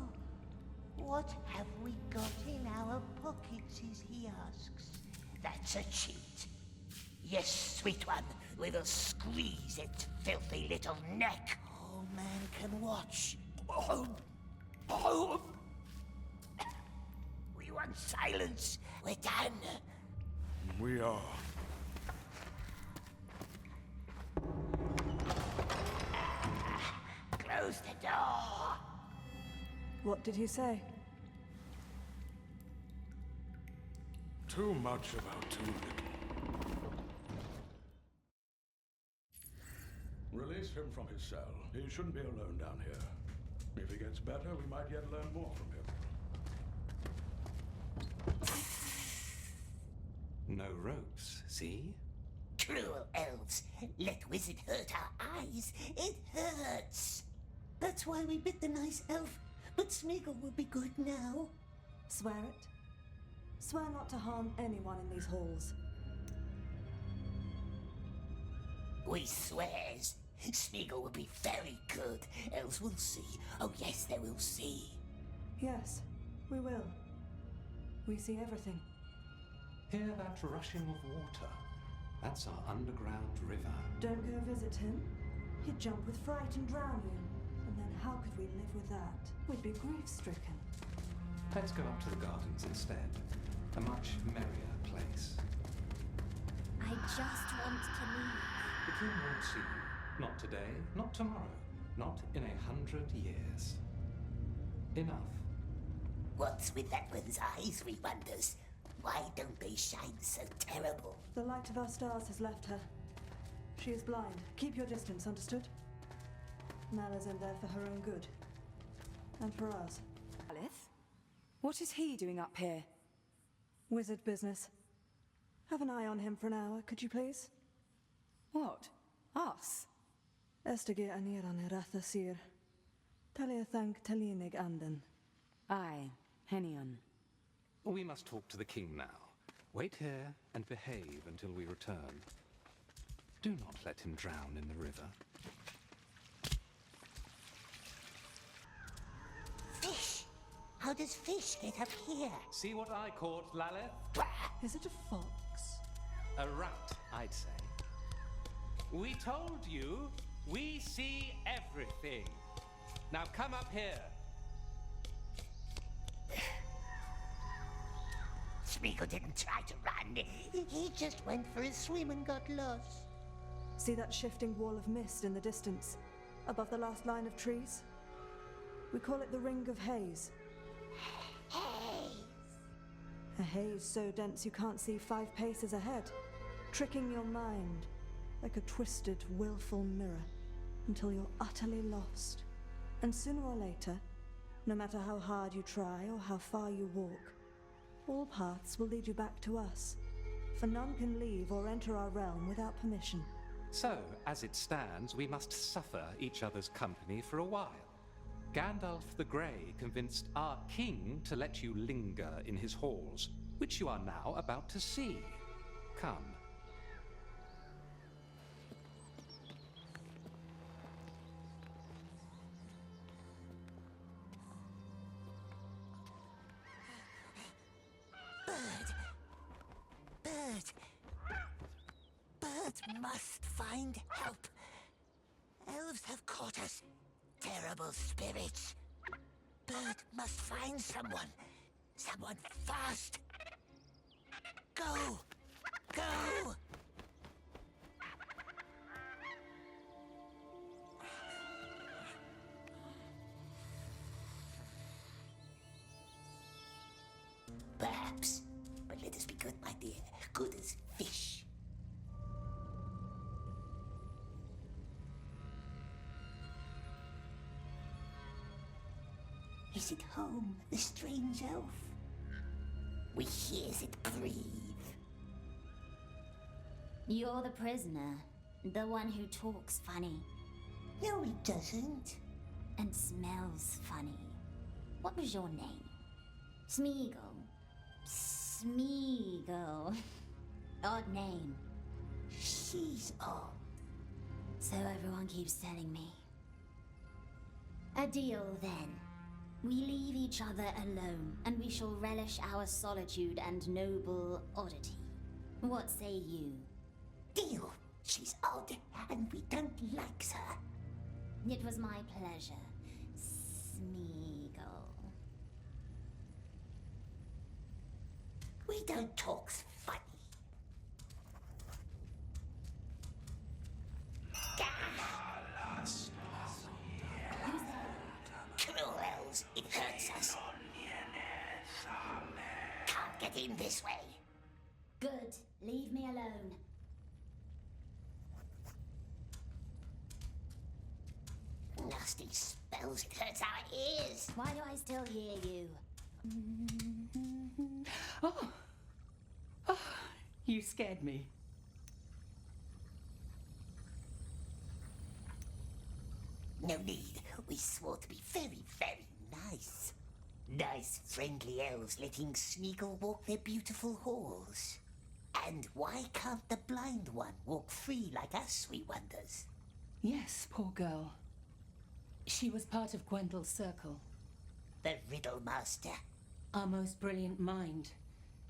what have we got in our pockets, he asks. That's a cheat. Yes, sweet one, we will squeeze its filthy little neck. All man can watch. We want silence. We're done. We are. Close the door. What did he say? Too much about too little. Release him from his cell. He shouldn't be alone down here. If he gets better, we might yet learn more from him. No ropes, see? Cruel elves. Let wizard hurt our eyes. It hurts. That's why we bit the nice elf. But Smeagol will be good now. Swear it. Swear not to harm anyone in these halls. We swears. Smeagol will be very good. Elves will see. Oh yes, they will see. Yes, we will. We see everything. Hear that rushing of water? That's our underground river. Don't go visit him. He'd jump with fright and drown you. And then how could we live with that? We'd be grief-stricken. Let's go up to the gardens instead. A much merrier place. I just want to leave. The king won't see you. Not today, not tomorrow, not in 100 years. Enough. What's with that one's eyes, we wonders? Why don't they shine so terrible? The light of our stars has left her. She is blind. Keep your distance, understood? Mal is in there for her own good. And for ours. Alith? What is he doing up here? Wizard business. Have an eye on him for an hour, could you please? What? Us? Estige aniran eratha sir. Talia thank talinig anden. Aye, Henion. We must talk to the king now. Wait here and behave until we return. Do not let him drown in the river. Fish! How does fish get up here? See what I caught, Lalith? Is it a fox? A rat, I'd say. We told you, we see everything. Now come up here. Smeagol didn't try to run. He just went for a swim and got lost. See that shifting wall of mist in the distance, above the last line of trees? We call it the Ring of Haze. Haze! A haze so dense you can't see 5 paces ahead, tricking your mind like a twisted, willful mirror until you're utterly lost. And sooner or later, no matter how hard you try or how far you walk, all paths will lead you back to us, for none can leave or enter our realm without permission. So, as it stands, we must suffer each other's company for a while. Gandalf the Grey convinced our king to let you linger in his halls, which you are now about to see. Come. Bird must find help. Elves have caught us. Terrible spirits. Bird must find someone. Someone fast. Go! Go! Let us be good, my dear. Good as fish. Is it home, the strange elf? We hears it breathe. You're the prisoner. The one who talks funny. No, he doesn't. And smells funny. What was your name? Smeagol. Smeagol. Odd name. She's odd. So everyone keeps telling me. A deal then. We leave each other alone, and we shall relish our solitude and noble oddity. What say you? Deal. She's odd, and we don't like her. It was my pleasure, Smeagol. We don't talk funny. Cruel elves, it hurts us. Can't get in this way. Good. Leave me alone. Nasty spells, it hurts our ears. Why do I still hear you? Oh, you scared me. No need. We swore to be very, very nice. Nice, friendly elves letting Smeagol walk their beautiful halls. And why can't the blind one walk free like us, we wonders? Yes, poor girl. She was part of Gwendel's circle. The Riddle Master. Our most brilliant mind.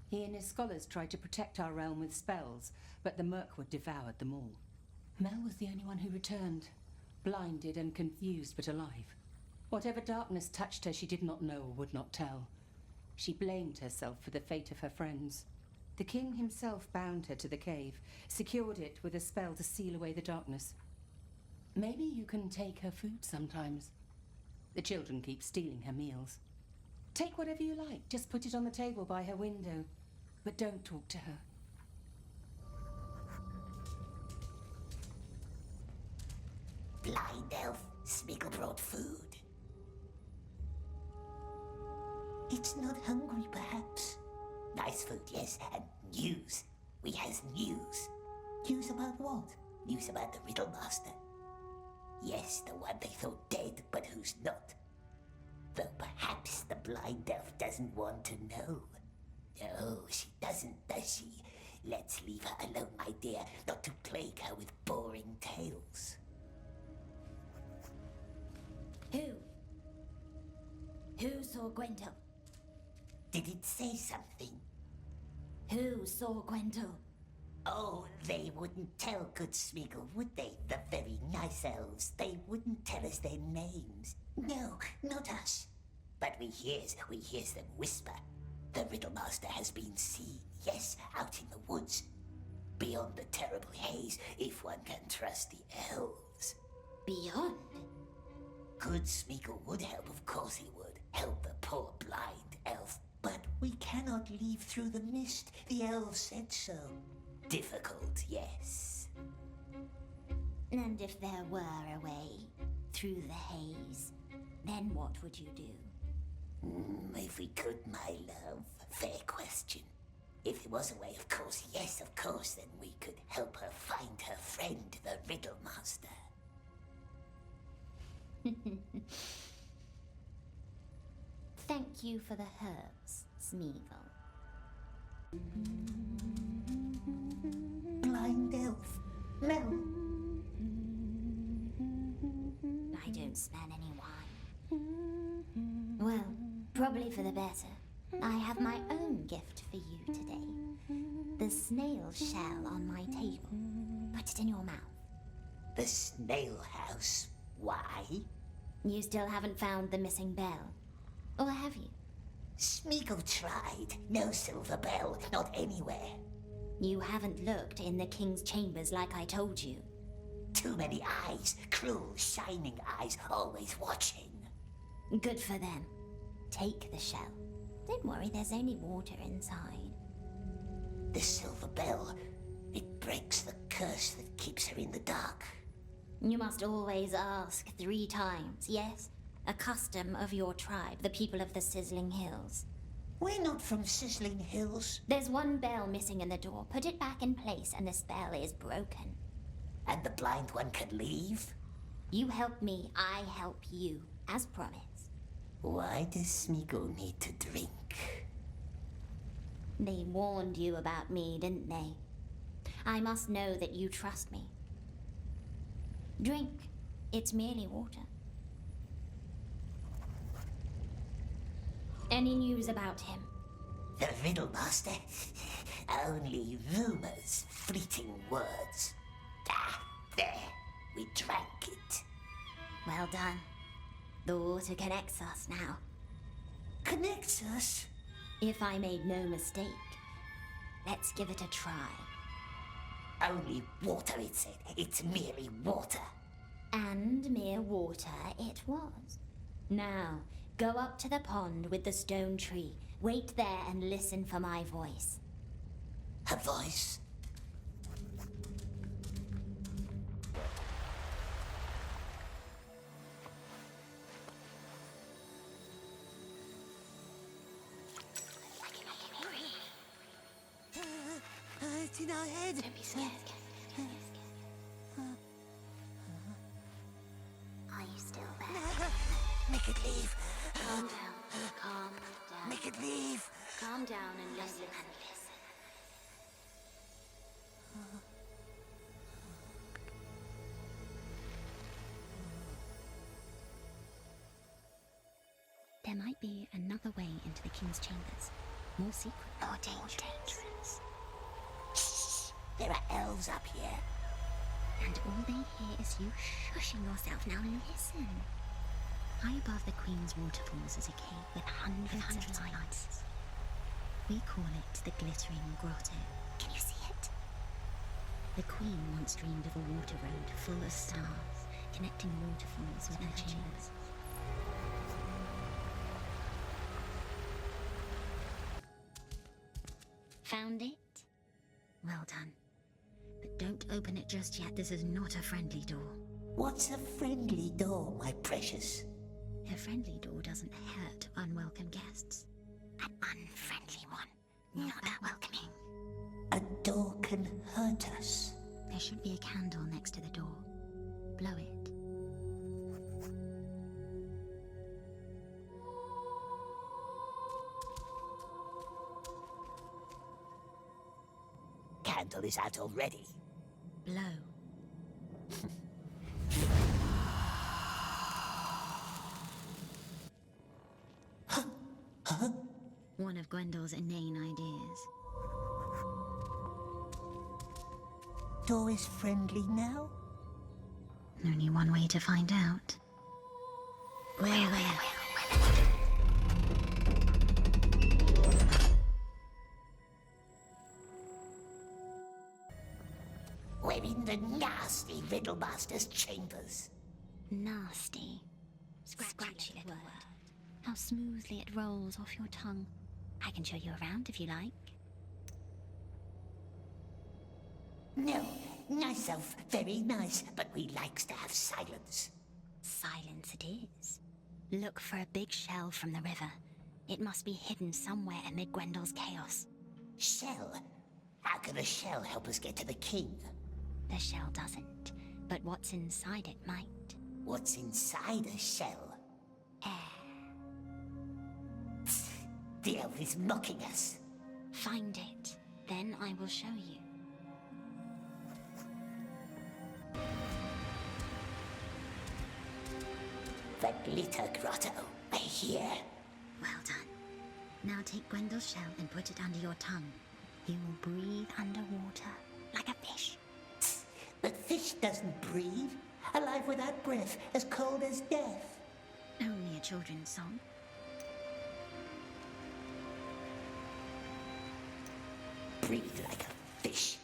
He and his scholars tried to protect our realm with spells, but the Mirkwood devoured them all. Mel was the only one who returned, blinded and confused but alive. Whatever darkness touched her, she did not know or would not tell. She blamed herself for the fate of her friends. The king himself bound her to the cave, secured it with a spell to seal away the darkness. Maybe you can take her food sometimes. The children keep stealing her meals. Take whatever you like, just put it on the table by her window. But don't talk to her. Blind elf, Smeagol brought food. It's not hungry, perhaps. Nice food, yes, and news. We has news. News about what? News about the Riddle Master. Yes, the one they thought dead, but who's not. Though perhaps the blind elf doesn't want to know. No, she doesn't, does she? Let's leave her alone, my dear, not to plague her with boring tales. Who saw Gwendol? Did it say something? Who saw Gwendol? Oh, they wouldn't tell good Smeagol, would they? The very nice elves. They wouldn't tell us their names. No, not us. But we hears them whisper. The Riddle Master has been seen, yes, out in the woods. Beyond the terrible haze, if one can trust the elves. Beyond? Good Smeagol would help, of course he would. Help the poor blind elf. But we cannot leave through the mist. The elves said so. Difficult, yes. And if there were a way through the haze, then what would you do? If we could, my love. Fair question. If there was a way, of course, yes, of course, then we could help her find her friend, the Riddle Master. Thank you for the herbs, Smeagol. Blind elf. Mel. I don't smell any wine. Well, probably for the better. I have my own gift for you today. The snail shell on my table. Put it in your mouth. The snail house? Why? You still haven't found the missing bell. Or have you? Smeagol tried. No silver bell. Not anywhere. You haven't looked in the king's chambers like I told you. Too many eyes. Cruel, shining eyes. Always watching. Good for them. Take the shell. Don't worry, there's only water inside. The silver bell. It breaks the curse that keeps her in the dark. You must always ask 3 times, yes? A custom of your tribe, the people of the Sizzling Hills. We're not from Sizzling Hills. There's 1 bell missing in the door. Put it back in place and the spell is broken. And the blind one can leave? You help me, I help you, as promised. Why does Smeagol need to drink? They warned you about me, didn't they? I must know that you trust me. Drink. It's merely water. Any news about him? The Riddlemaster? Only rumors, fleeting words. Ah, there. We drank it. Well done. The water connects us now. Connects us? If I made no mistake, let's give it a try. Only water, it said. It's merely water. And mere water it was. Now, go up to the pond with the stone tree. Wait there and listen for my voice. Her voice? It's in our head. Don't be scared. Are you still there? Make it leave. Calm down. Calm down. Make it leave. Calm down and listen. There might be another way into the King's chambers. More secret. More dangerous. Shh. There are elves up here. And all they hear is you shushing yourself. Now listen. High above the Queen's waterfalls is a cave with hundreds of lights. We call it the Glittering Grotto. Can you see it? The Queen once dreamed of a water road full of stars, connecting waterfalls with her chambers. Found it? Well done. But don't open it just yet. This is not a friendly door. What's a friendly door, my precious? A friendly door doesn't hurt unwelcome guests. An unfriendly one, not that welcoming. A door can hurt us. There should be a candle next to the door. Blow it. Candle is out already. Blow. One of Gwendole's inane ideas. Door is friendly now? Only one way to find out. Where? We're in the nasty Riddlemaster's chambers. Nasty. Scratchy little word. How smoothly it rolls off your tongue. I can show you around if you like. No, nice elf, very nice, but we likes to have silence. Silence it is. Look for a big shell from the river. It must be hidden somewhere amid Gwendole's chaos. Shell? How can a shell help us get to the king? The shell doesn't, but what's inside it might. What's inside a shell? Air. The elf is mocking us. Find it, then I will show you. The Glitter Grotto, we're here. Well done. Now take Gwendole's shell and put it under your tongue. You will breathe underwater, like a fish. But fish doesn't breathe. Alive without breath, as cold as death. Only a children's song. Breathe like a fish.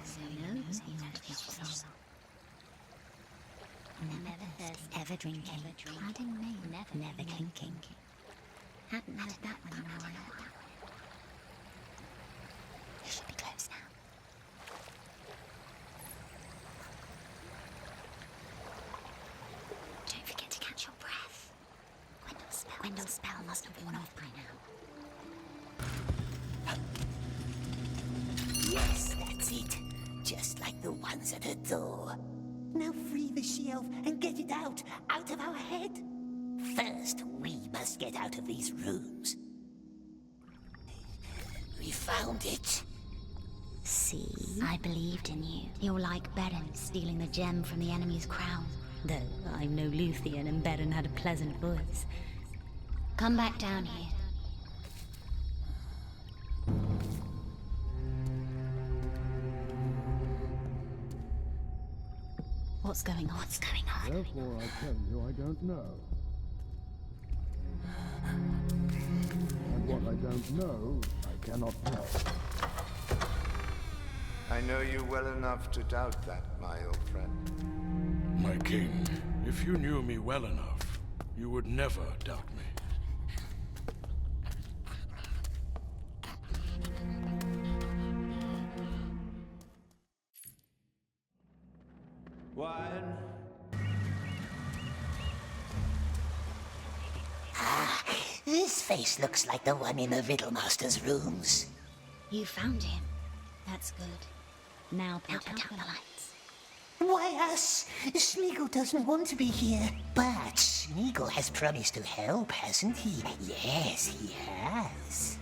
So knows the old fish song. Never thirst, ever drinking, clad in mail, never clinking. Hadn't heard that one in a while. You should be close now. Don't forget to catch your breath. Gwendol's spell must have worn off by now. Yes, that's it. Just like the ones at her door. Now free the she-elf and get it out of our head. First, we must get out of these rooms. We found it. See? I believed in you. You're like Beren stealing the gem from the enemy's crown. Though I'm no Luthien and Beren had a pleasant voice. Come back down here. What's going on? Therefore I tell you I don't know. And what I don't know, I cannot tell. I know you well enough to doubt that, my old friend. My king, if you knew me well enough, you would never doubt me. Wine. This face looks like the one in the Riddlemaster's rooms. You found him. That's good. Now put out the lights. Why us? Smeagol doesn't want to be here. But Smeagol has promised to help, hasn't he? Yes, he has.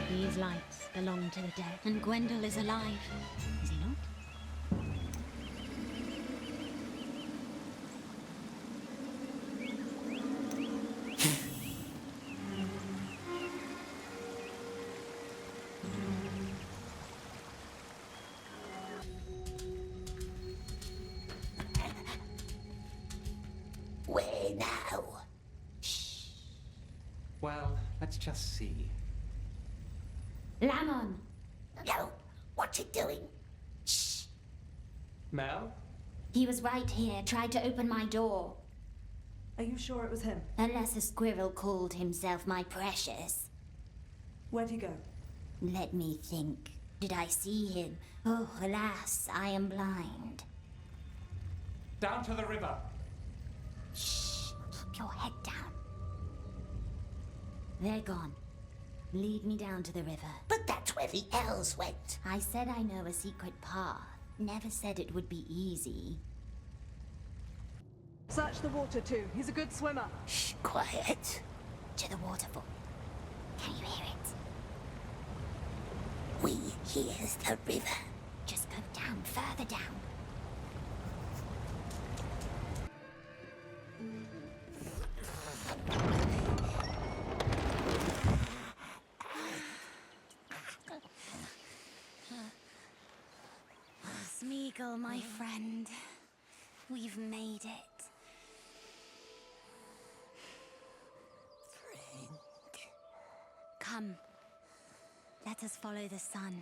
These lights belong to the dead. And Gwendol is alive. Is he not? Where now? Well, let's just see. Lamon! No, what's it doing? Mel? He was right here, tried to open my door. Are you sure it was him? Unless a squirrel called himself my precious. Where'd he go? Let me think. Did I see him? Oh, alas, I am blind. Down to the river. Shh, keep your head down. They're gone. Lead me down to the river. But that's where the elves went. I said I know a secret path. Never said it would be easy. Search the water too. He's a good swimmer. Shh, quiet. To the waterfall. Can you hear it? We here's the river. Just go down, further down. Smeagol, my friend. We've made it. Friend. Come. Let us follow the sun.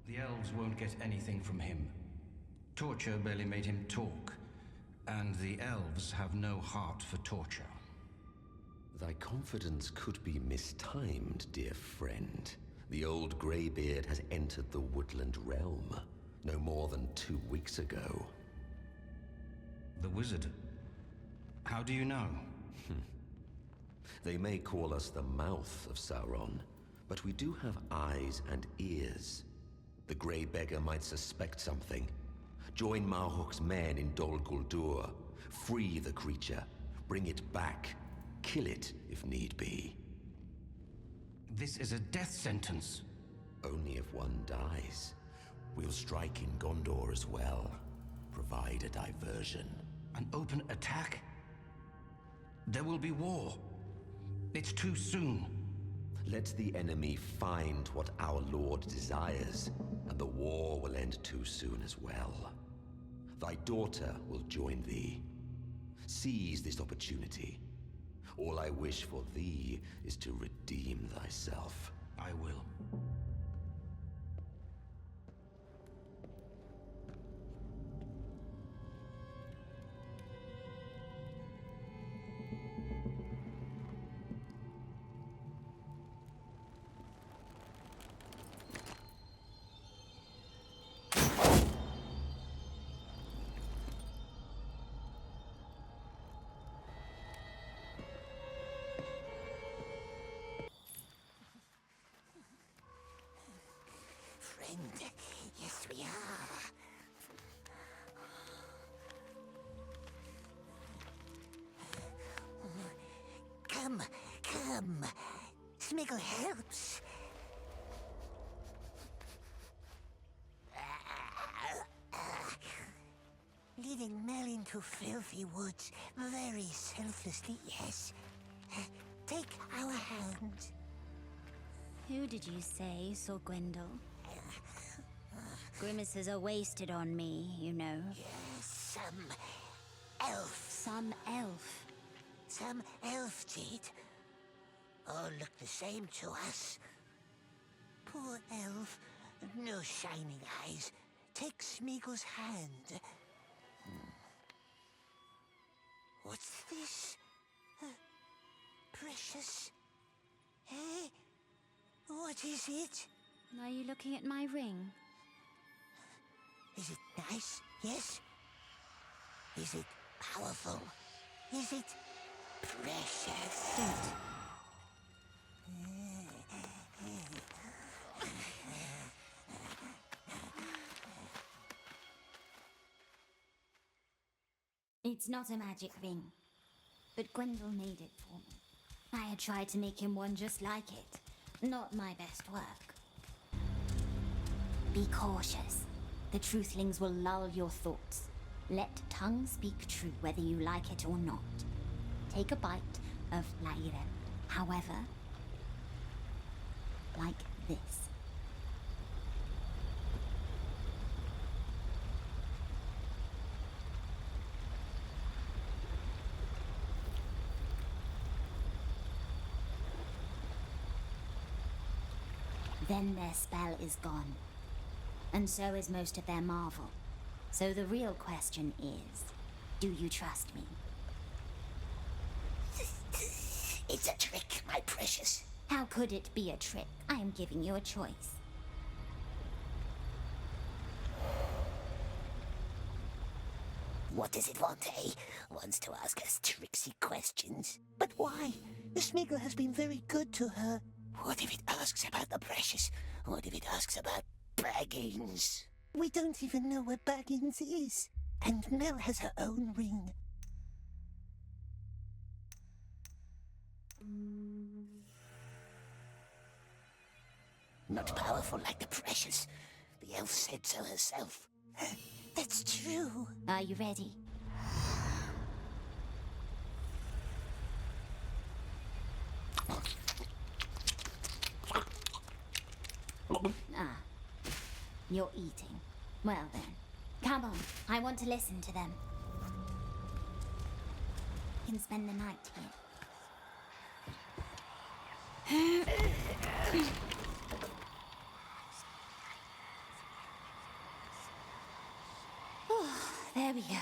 The elves won't get anything from him. Torture barely made him talk, and the elves have no heart for torture. Thy confidence could be mistimed, dear friend. The old greybeard has entered the woodland realm, no more than 2 weeks ago. The wizard? How do you know? They may call us the mouth of Sauron, but we do have eyes and ears. The grey beggar might suspect something. Join Marhok's men in Dol Guldur. Free the creature. Bring it back. Kill it, if need be. This is a death sentence. Only if one dies. We'll strike in Gondor as well. Provide a diversion. An open attack? There will be war. It's too soon. Let the enemy find what our Lord desires, and the war will end too soon as well. Thy daughter will join thee. Seize this opportunity. All I wish for thee is to redeem thyself. I will. Friend, yes we are. Come, come. Smiggle helps. Leading Mel into filthy woods, very selflessly, yes. Take our hand. Who did you say saw Gwendol? Grimaces are wasted on me, you know. Some elf. Some elf? Some elf did. All look the same to us. Poor elf. No shining eyes. Take Smeagol's hand. What's this? Precious. Eh? What is it? Are you looking at my ring? Is it nice? Yes? Is it powerful? Is it precious? Don't. It's not a magic ring, but Gwendol made it for me. I had tried to make him one just like it. Not my best work. Be cautious. The truthlings will lull your thoughts. Let tongue speak true whether you like it or not. Take a bite of Laire. However, like this. Then their spell is gone. And so is most of their marvel. So the real question is, do you trust me? It's a trick, my precious. How could it be a trick? I am giving you a choice. What does it want, eh? Wants to ask us tricksy questions. But why? The Smeagol has been very good to her. What if it asks about the precious? What if it asks about Baggins? We don't even know what Baggins is. And Mel has her own ring. Not powerful like the precious. The elf said so herself. That's true. Are you ready? Ah, you're eating. Well then, come on. I want to listen to them. You can spend the night here. Oh, there we go.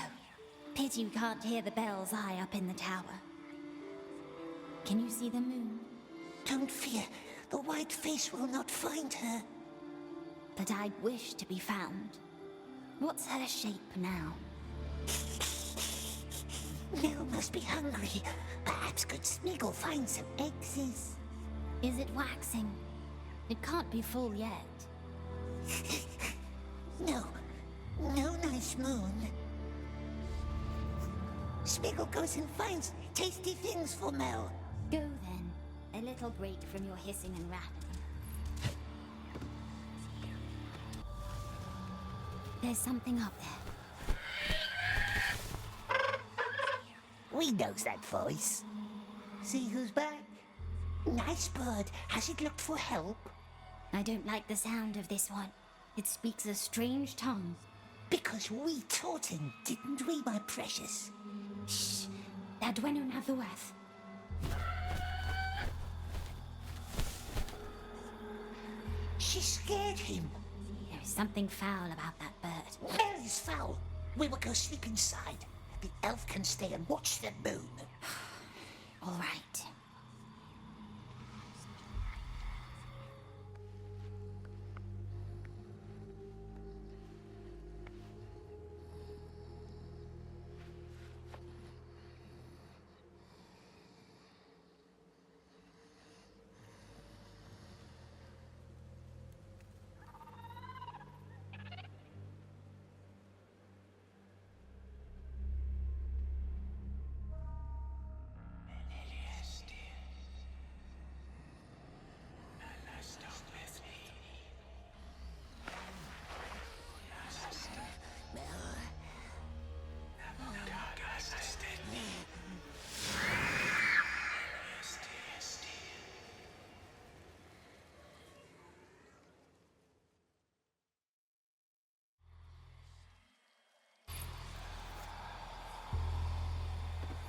Pity you can't hear the bells high up in the tower. Can you see the moon? Don't fear. The white face will not find her. But I wish to be found. What's her shape now? Nell must be hungry. Perhaps good Smeagol find some eggs. Is it waxing? It can't be full yet. No. No nice this moon. Spiggle goes and finds tasty things for Mel. Go then. A little break from your hissing and rattling. There's something up there. We knows that voice. See who's back? Nice bird. Has it looked for help? I don't like the sound of this one. It speaks a strange tongue. Because we taught him, didn't we, my precious? Shh. That Dwenu Nathuath. She scared him. There is something foul about that bird. Where is foul? We will go sleep inside. The elf can stay and watch the moon. All right.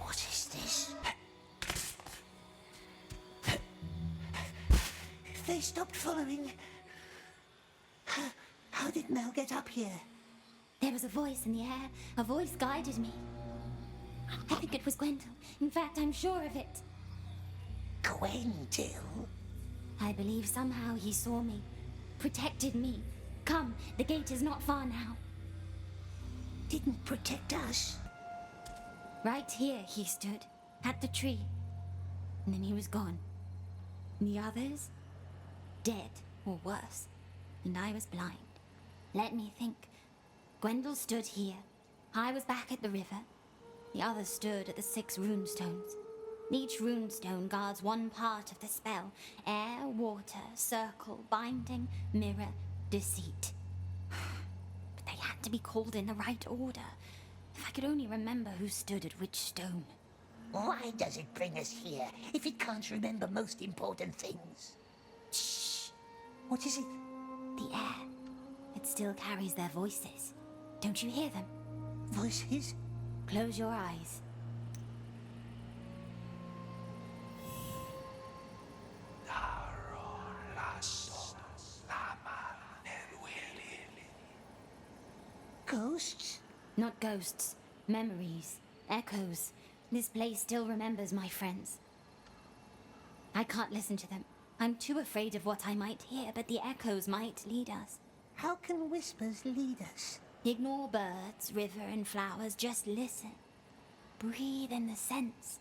What is this? They stopped following. How did Mel get up here? There was a voice in the air. A voice guided me. I think it was Gwendol. In fact, I'm sure of it. Gwendol? I believe somehow he saw me. Protected me. Come, the gate is not far now. Didn't protect us. Right here he stood, at the tree. And then he was gone. And the others? Dead, or worse. And I was blind. Let me think. Gwendol stood here. I was back at the river. The others stood at the 6 runestones. Each runestone guards one part of the spell. Air, water, circle, binding, mirror, deceit. But they had to be called in the right order. If I could only remember who stood at which stone. Why does it bring us here if it can't remember most important things? Shh. What is it? The air. It still carries their voices. Don't you hear them? Voices? Close your eyes. Ghosts? Not ghosts. Memories. Echoes. This place still remembers my friends. I can't listen to them. I'm too afraid of what I might hear, but the echoes might lead us. How can whispers lead us? Ignore birds, river, and flowers. Just listen. Breathe in the scents.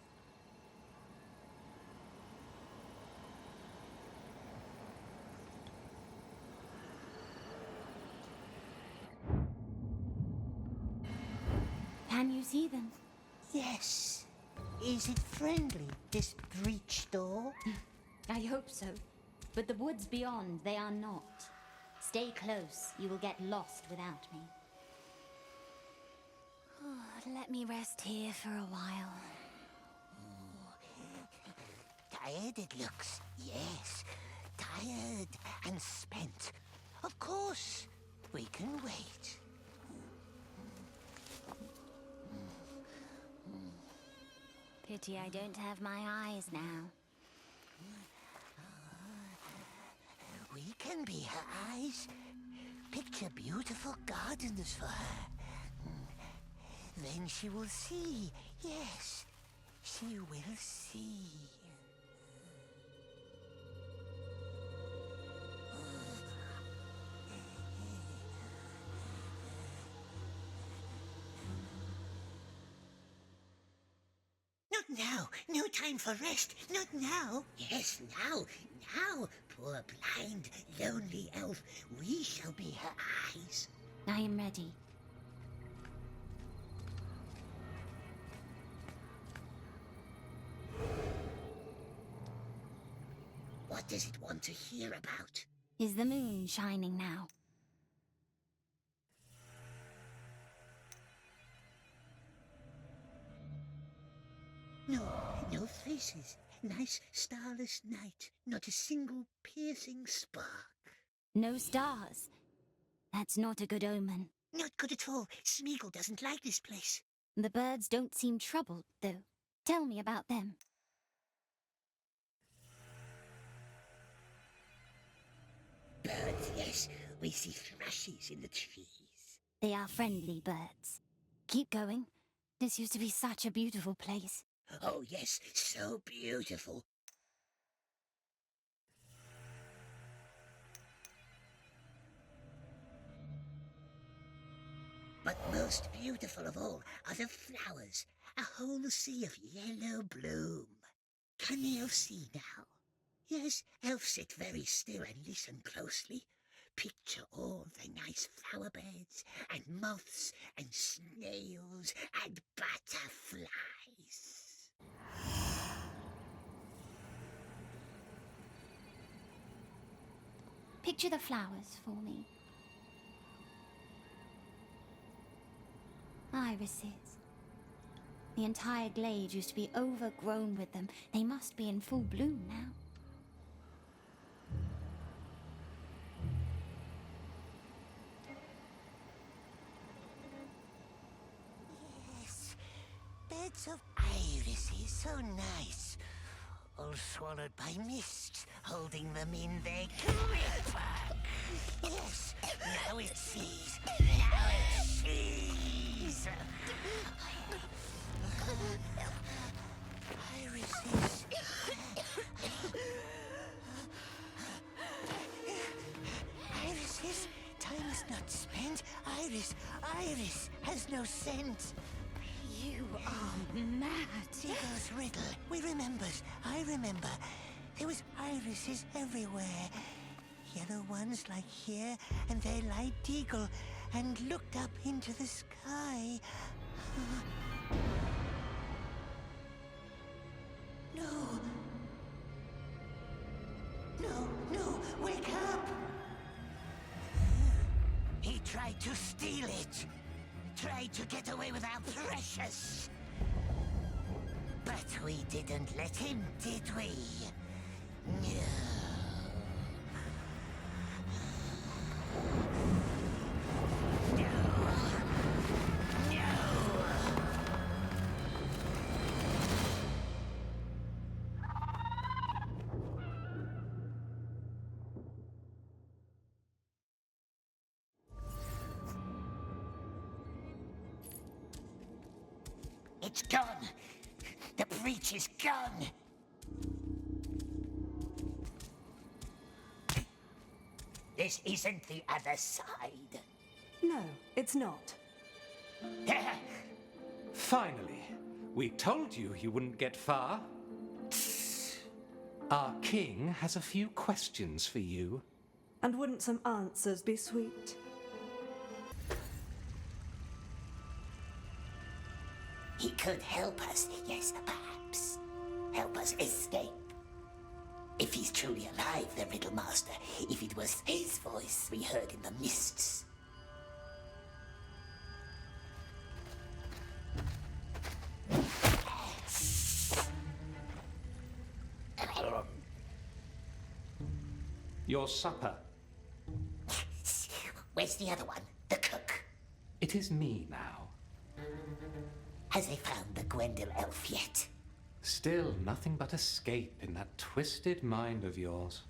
Can you see them? Yes. Is it friendly, this breach door? I hope so. But the woods beyond, they are not. Stay close. You will get lost without me. Let me rest here for a while. Tired it looks, yes. Tired and spent. Of course, we can wait. Pity I don't have my eyes now. We can be her eyes. Picture beautiful gardens for her. Then she will see. Yes, she will see. Not now. No time for rest. Not now. Yes, now. Now, poor blind, lonely elf. We shall be her eyes. I am ready. does it want to hear about? Is the moon shining now? No faces. Nice starless night. Not a single piercing spark. No stars. That's not a good omen. Not good at all. Smeagol doesn't like this place. The birds don't seem troubled, though. Tell me about them. Birds, yes. We see thrushes in the trees. They are friendly birds. Keep going. This used to be such a beautiful place. Oh, yes, so beautiful. But most beautiful of all are the flowers, a whole sea of yellow bloom. Can the elf see now? Yes, elves sit very still and listen closely. Picture all the nice flower beds, and moths, and snails, and butterflies. Picture the flowers for me. Irises. The entire glade used to be overgrown with them. They must be in full bloom now. Yes, beds of irises, so nice. All swallowed by mist, holding them in their grip. Yes, now it sees. Now it sees. Irises. Irises. Time is not spent. Iris has no scent. You are mad. Diggo's riddle. We remembered. I remember. There was irises everywhere. Yellow ones like here, and they lied Deagle and looked up into the sky. No, wake up! He tried to steal it. Tried to get away with our precious. But we didn't let him, did we? No. It's gone. The breach is gone. This isn't the other side. No, it's not. Finally, we told you you wouldn't get far. Our king has a few questions for you. And wouldn't some answers be sweet? He could help us, yes, perhaps. Help us escape. If he's truly alive, the Riddle Master, if it was his voice we heard in the mists. Your supper. Where's the other one? The cook. It is me now. Has he found the Gwendol elf yet? Still nothing but escape in that twisted mind of yours.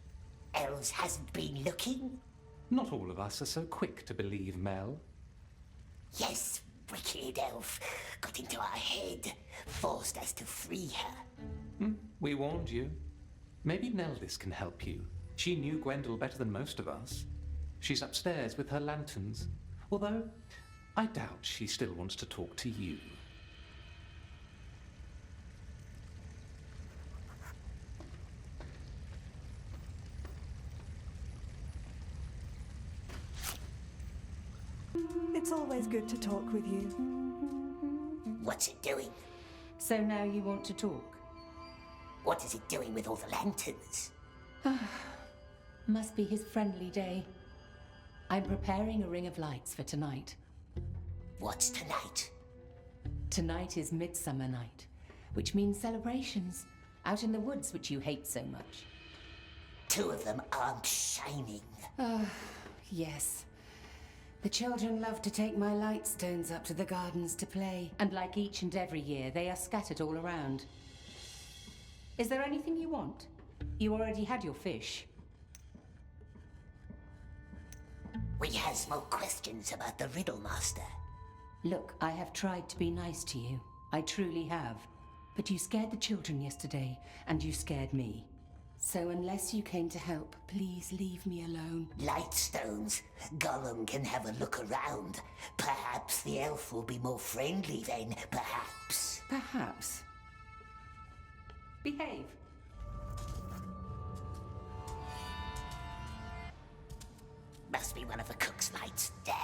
Elves hasn't been looking? Not all of us are so quick to believe, Mel. Yes, wicked elf. Got into our head. Forced us to free her. We warned you. Maybe Neldis can help you. She knew Gwendol better than most of us. She's upstairs with her lanterns. Although, I doubt she still wants to talk to you. It's always good to talk with you. What's it doing? So now you want to talk? What is it doing with all the lanterns? Must be his friendly day. I'm preparing a ring of lights for tonight. What's tonight? Tonight is Midsummer Night, which means celebrations out in the woods, which you hate so much. 2 of them aren't shining. Yes. The children love to take my light stones up to the gardens to play, and like each and every year, they are scattered all around. Is there anything you want? You already had your fish. We has more questions about the Riddle Master. Look, I have tried to be nice to you. I truly have. But you scared the children yesterday, and you scared me. So unless you came to help, please leave me alone. Lightstones. Gollum can have a look around. Perhaps the elf will be more friendly then, perhaps. Perhaps. Behave. Must be one of the cook's lights. There.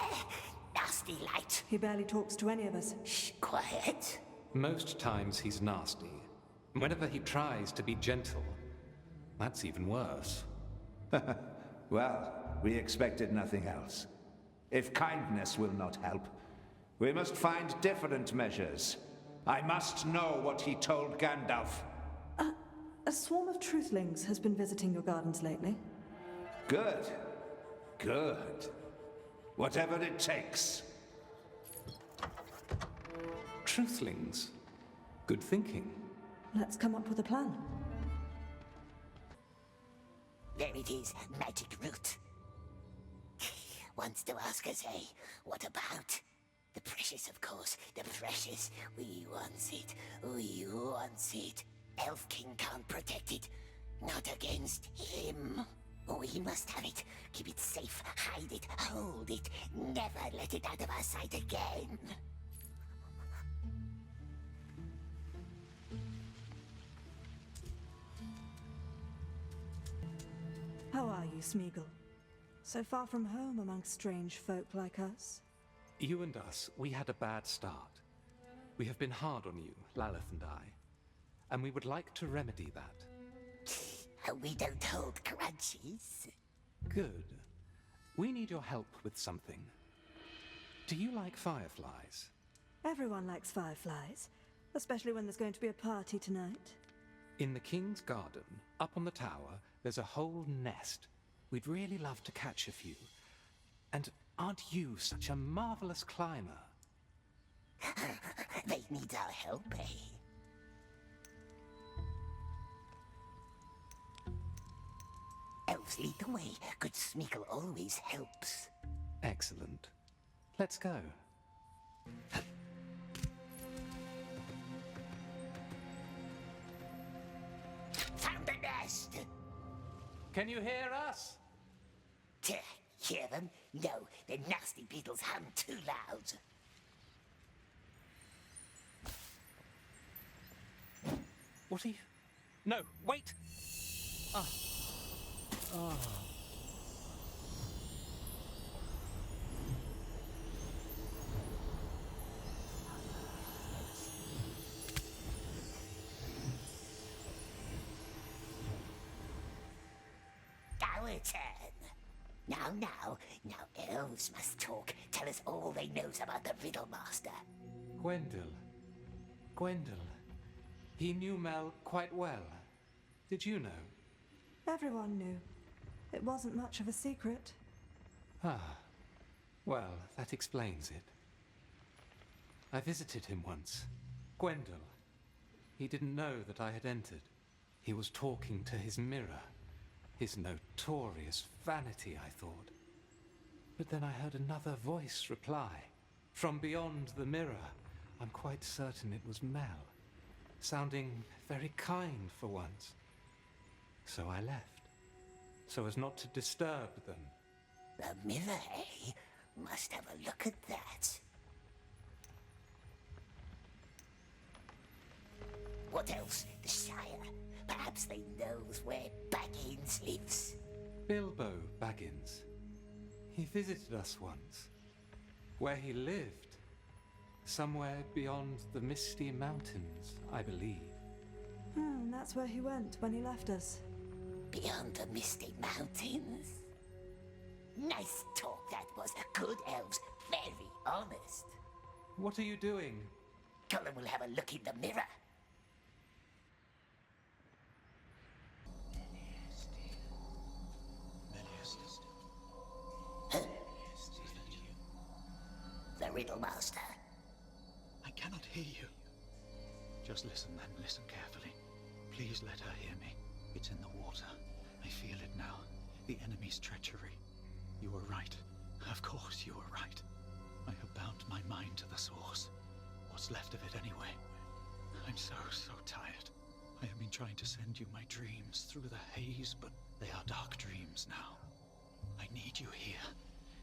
Nasty light. He barely talks to any of us. Shh, quiet. Most times he's nasty. Whenever he tries to be gentle, that's even worse. Well, we expected nothing else. If kindness will not help, we must find different measures. I must know what he told Gandalf. A swarm of truthlings has been visiting your gardens lately. Good. Good. Whatever it takes. Truthlings. Good thinking. Let's come up with a plan. There it is, magic root. Wants to ask us, eh? What about? The precious, of course. The precious. We wants it. We wants it. Elf King can't protect it. Not against him. We must have it. Keep it safe. Hide it. Hold it. Never let it out of our sight again. How are you, Smeagol? So far from home amongst strange folk like us? You and us, we had a bad start. We have been hard on you, Lalith and I. And we would like to remedy that. We don't hold grudges. Good. We need your help with something. Do you like fireflies? Everyone likes fireflies, especially when there's going to be a party tonight. In the King's Garden, up on the tower, there's a whole nest. We'd really love to catch a few. And aren't you such a marvelous climber? They need our help, eh? Elves lead the way. Good Smeagol always helps. Excellent. Let's go. Found the nest! Can you hear us? Hear them? No, the nasty beetles hum too loud. What are you... No, wait! Ah. Ah. Our turn. Now, elves must talk. Tell us all they knows about the Riddle Master. Gwendol. He knew Mel quite well. Did you know? Everyone knew. It wasn't much of a secret. Ah. Well, that explains it. I visited him once. Gwendol. He didn't know that I had entered. He was talking to his mirror. His notorious vanity, I thought. But then I heard another voice reply. From beyond the mirror. I'm quite certain it was Mel. Sounding very kind for once. So I left. So as not to disturb them. The mirror, eh? Must have a look at that. What else? The Shire. Perhaps they knows where Baggins lives. Bilbo Baggins. He visited us once. Where he lived. Somewhere beyond the misty mountains, I believe. That's where he went when he left us. beyond the misty mountains. Nice talk that was. Good elves. Very honest. What are you doing? Gollum will have a look in the mirror. The Riddle Master. I cannot hear you. Just listen then, listen carefully. Please let her hear me. It's in the water. I feel it now. The enemy's treachery. You were right. Of course you were right. I have bound my mind to the source. What's left of it anyway. I'm so tired. I have been trying to send you my dreams through the haze, but they are dark dreams now. I need you here.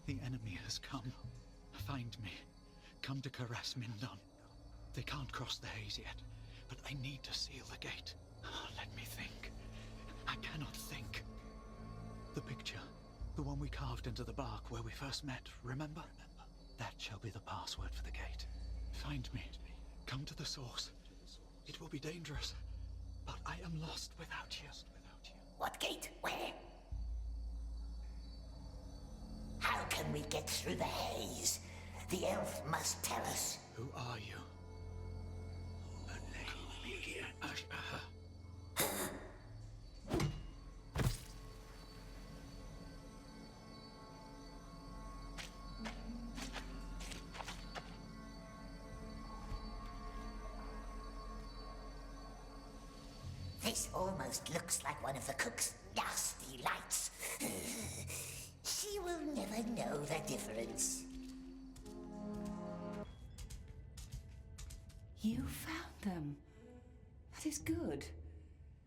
The enemy has come. Find me. Come to Caras Mindon. They can't cross the haze yet, but I need to seal the gate. Let me think. I cannot think. The picture. The one we carved into the bark where we first met, remember? That shall be the password for the gate. Find me. Come to the source. It will be dangerous, but I am lost without you. What gate? Where? How can we get through the haze? The elf must tell us. Who are you? This almost looks like one of the cook's nasty lights. She will never know the difference. You found them. That is good.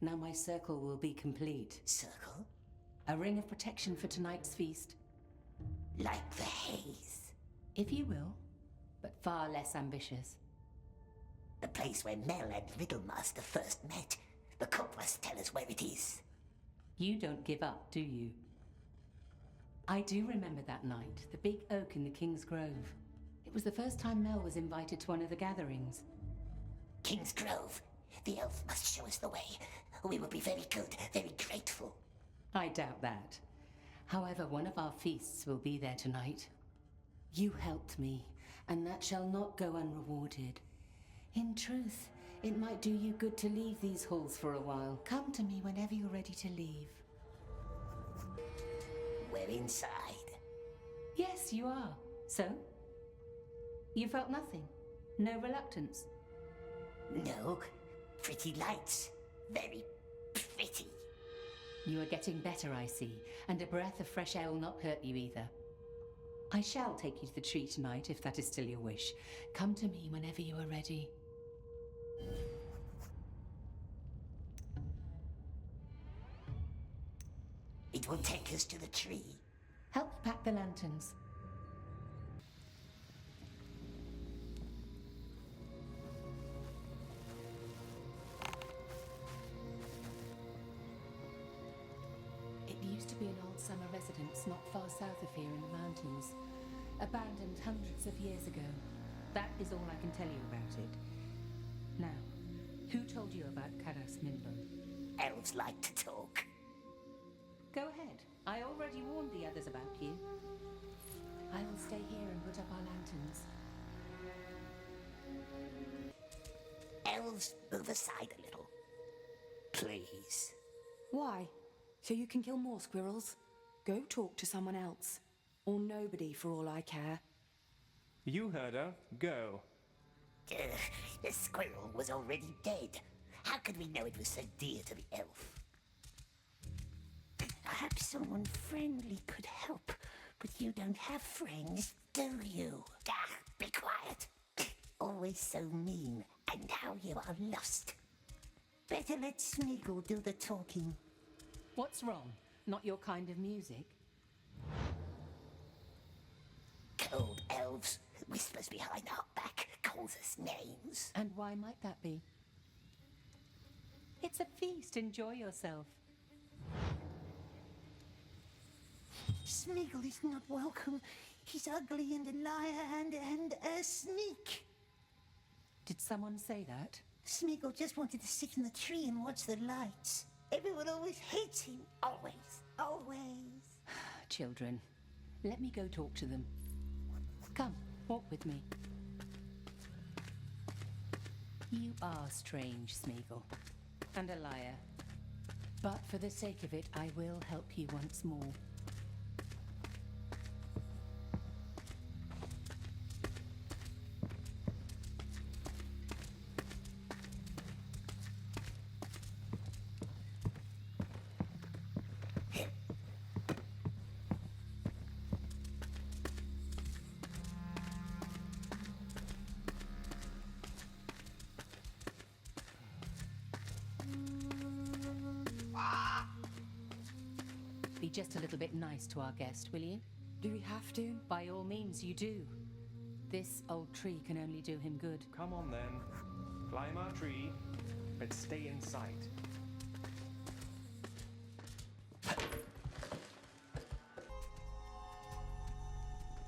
Now my circle will be complete. Circle? A ring of protection for tonight's feast. Like the haze? If you will, but far less ambitious. The place where Mel and Riddlemaster first met. The cook must tell us where it is. You don't give up, do you? I do remember that night, the big oak in the King's Grove. It was the first time Mel was invited to one of the gatherings. King's Grove. The elf must show us the way. We will be very good, very grateful. I doubt that. However, one of our feasts will be there tonight. You helped me, and that shall not go unrewarded. In truth, it might do you good to leave these halls for a while. Come to me whenever you're ready to leave. We're inside. Yes, you are. So? You felt nothing? No reluctance? No. Pretty lights. Very pretty. You are getting better, I see, and a breath of fresh air will not hurt you either. I shall take you to the tree tonight, if that is still your wish. Come to me whenever you are ready. It will take us to the tree. Help pack the lanterns. It used to be an old summer residence not far south of here in the mountains. Abandoned hundreds of years ago. That is all I can tell you about it. Now, who told you about Caras Mindon? Elves like to talk. Go ahead. I already warned the others about you. I will stay here and put up our lanterns. Elves, move aside a little. Please. Why? So you can kill more squirrels? Go talk to someone else. Or nobody, for all I care. You heard her. Go. The squirrel was already dead. How could we know it was so dear to the elf? Perhaps someone friendly could help, but you don't have friends, do you? Be quiet. Always so mean, and now you are lost. Better let Smeagol do the talking. What's wrong? Not your kind of music? Cold elves, whispers behind our back, calls us names. And why might that be? It's a feast, enjoy yourself. Smeagol is not welcome. He's ugly and a liar and a sneak. Did someone say that? Smeagol just wanted to sit in the tree and watch the lights. Everyone always hates him. Always. Always. Children, let me go talk to them. Come, walk with me. You are strange, Smeagol, and a liar. But for the sake of it, I will help you once more. Be just a little bit nice to our guest, will you? Do we have to? By all means, you do. This old tree can only do him good. Come on then. Climb our tree, but stay in sight.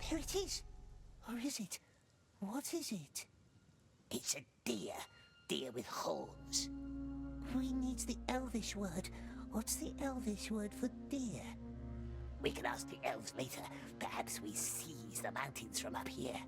There it is. Or is it? What is it? It's a deer. Deer with horns. We need the Elvish word. What's the Elvish word for deer? We can ask the elves later. Perhaps we seize the mountains from up here.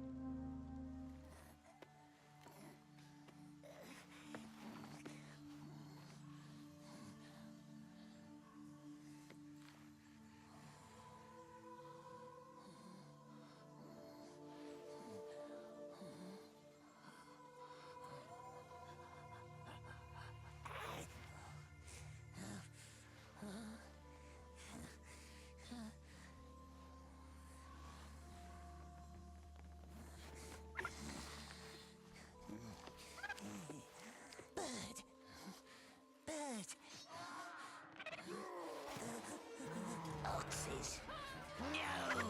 Oxes. No!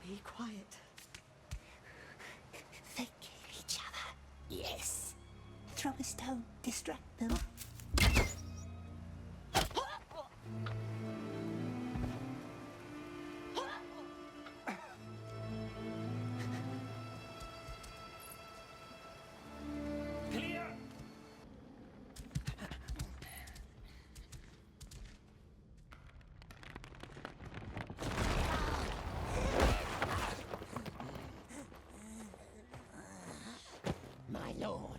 Be quiet. They kill each other. Yes. Throw a stone, distract them. My lord.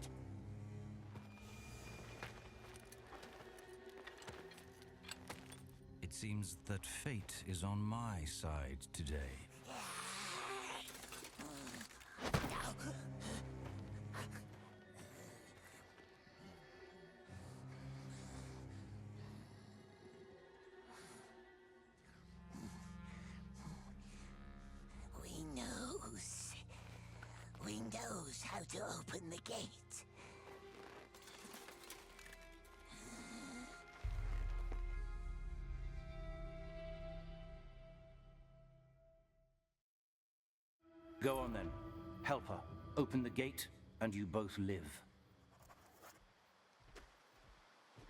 It seems that fate is on my side today. We knows how to open the gate. Go on then. Help her. Open the gate, and you both live.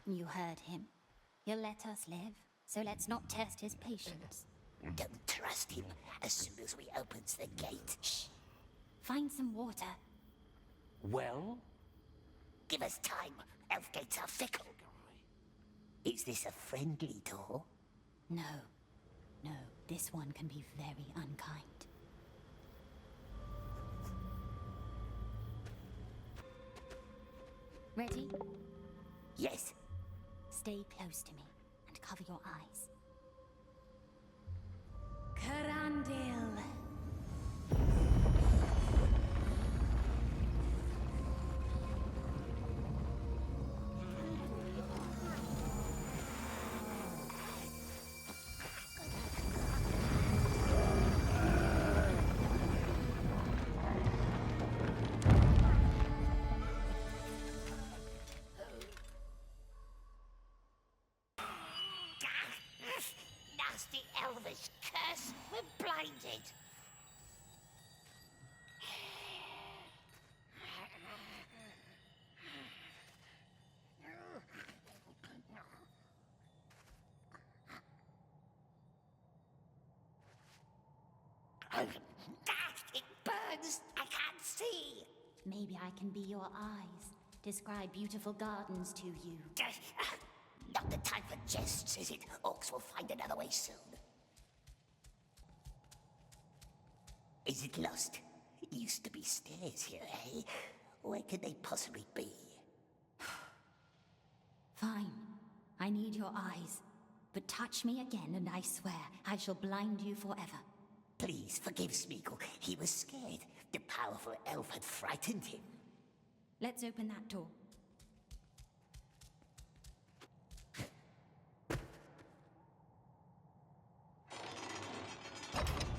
You heard him. He'll let us live, so let's not test his patience. Don't trust him as soon as we opens the gate. Shh. Find some water. Well? Give us time. Elf gates are fickle. Is this a friendly door? No. No, this one can be very unkind. Ready? Yes. Stay close to me and cover your eyes. Karandil! this curse! We're blinded! It burns! I can't see! Maybe I can be your eyes. Describe beautiful gardens to you. Not the time for jests, is it? Orcs will find another way soon. Is it lost? It used to be stairs here, eh? Where could they possibly be? Fine. I need your eyes. But touch me again and I swear I shall blind you forever. Please forgive Smeagol. He was scared. The powerful elf had frightened him. Let's open that door.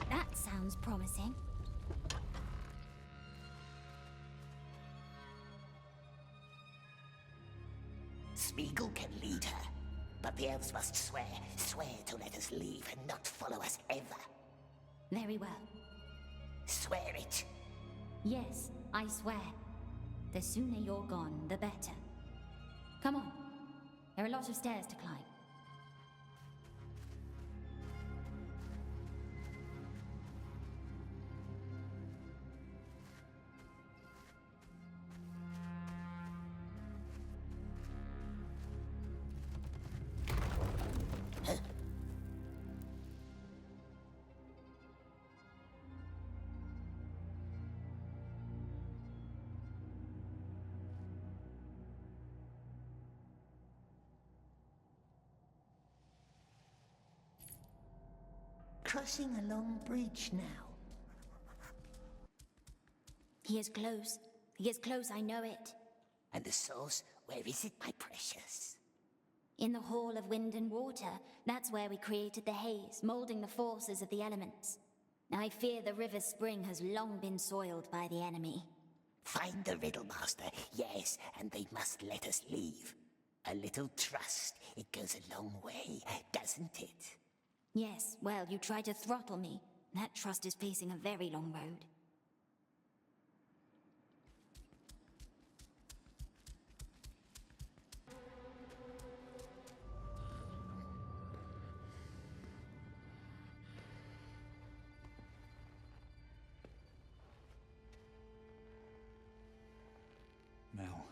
That sounds promising. Smeagol can lead her, but the elves must swear to let us leave and not follow us ever. Very well. Swear it. Yes, I swear. The sooner you're gone, the better. Come on. There are lots of stairs to climb. Crossing a long bridge now. He is close. He is close, I know it. And the source, where is it, my precious? In the Hall of Wind and Water, that's where we created the haze, molding the forces of the elements. I fear the river's spring has long been soiled by the enemy. Find the riddle, Master, yes, and they must let us leave. A little trust, it goes a long way, doesn't it? Yes, well, you tried to throttle me. That trust is facing a very long road. Mel.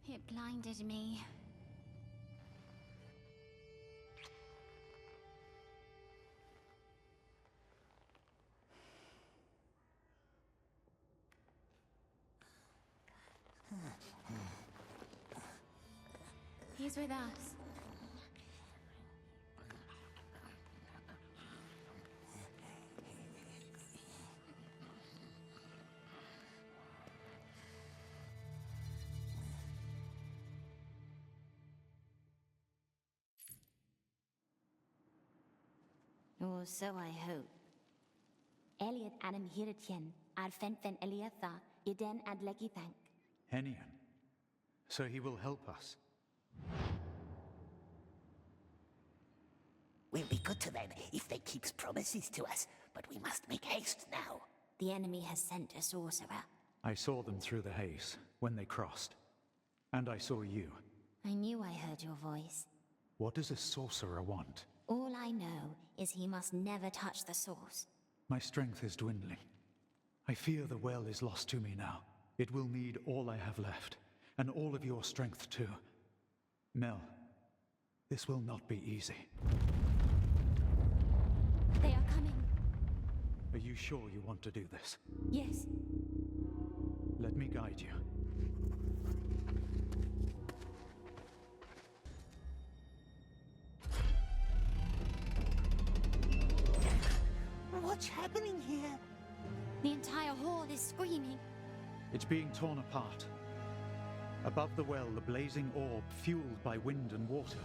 It blinded me. He's with us. Or so I hope. Eliot Adam Hiritien, ad fenfen Eliatha, Iden ad legithank. Henian. So he will help us. We'll be good to them if they keep promises to us, but we must make haste now. The enemy has sent a sorcerer. I saw them through the haze when they crossed. And I saw you. I knew I heard your voice. What does a sorcerer want? All I know is he must never touch the source. My strength is dwindling. I fear the well is lost to me now. It will need all I have left, and all of your strength too. Mel, this will not be easy. They are coming. Are you sure you want to do this? Yes. Let me guide you. What's happening here? The entire hall is screaming. It's being torn apart. Above the well, the blazing orb fueled by wind and water.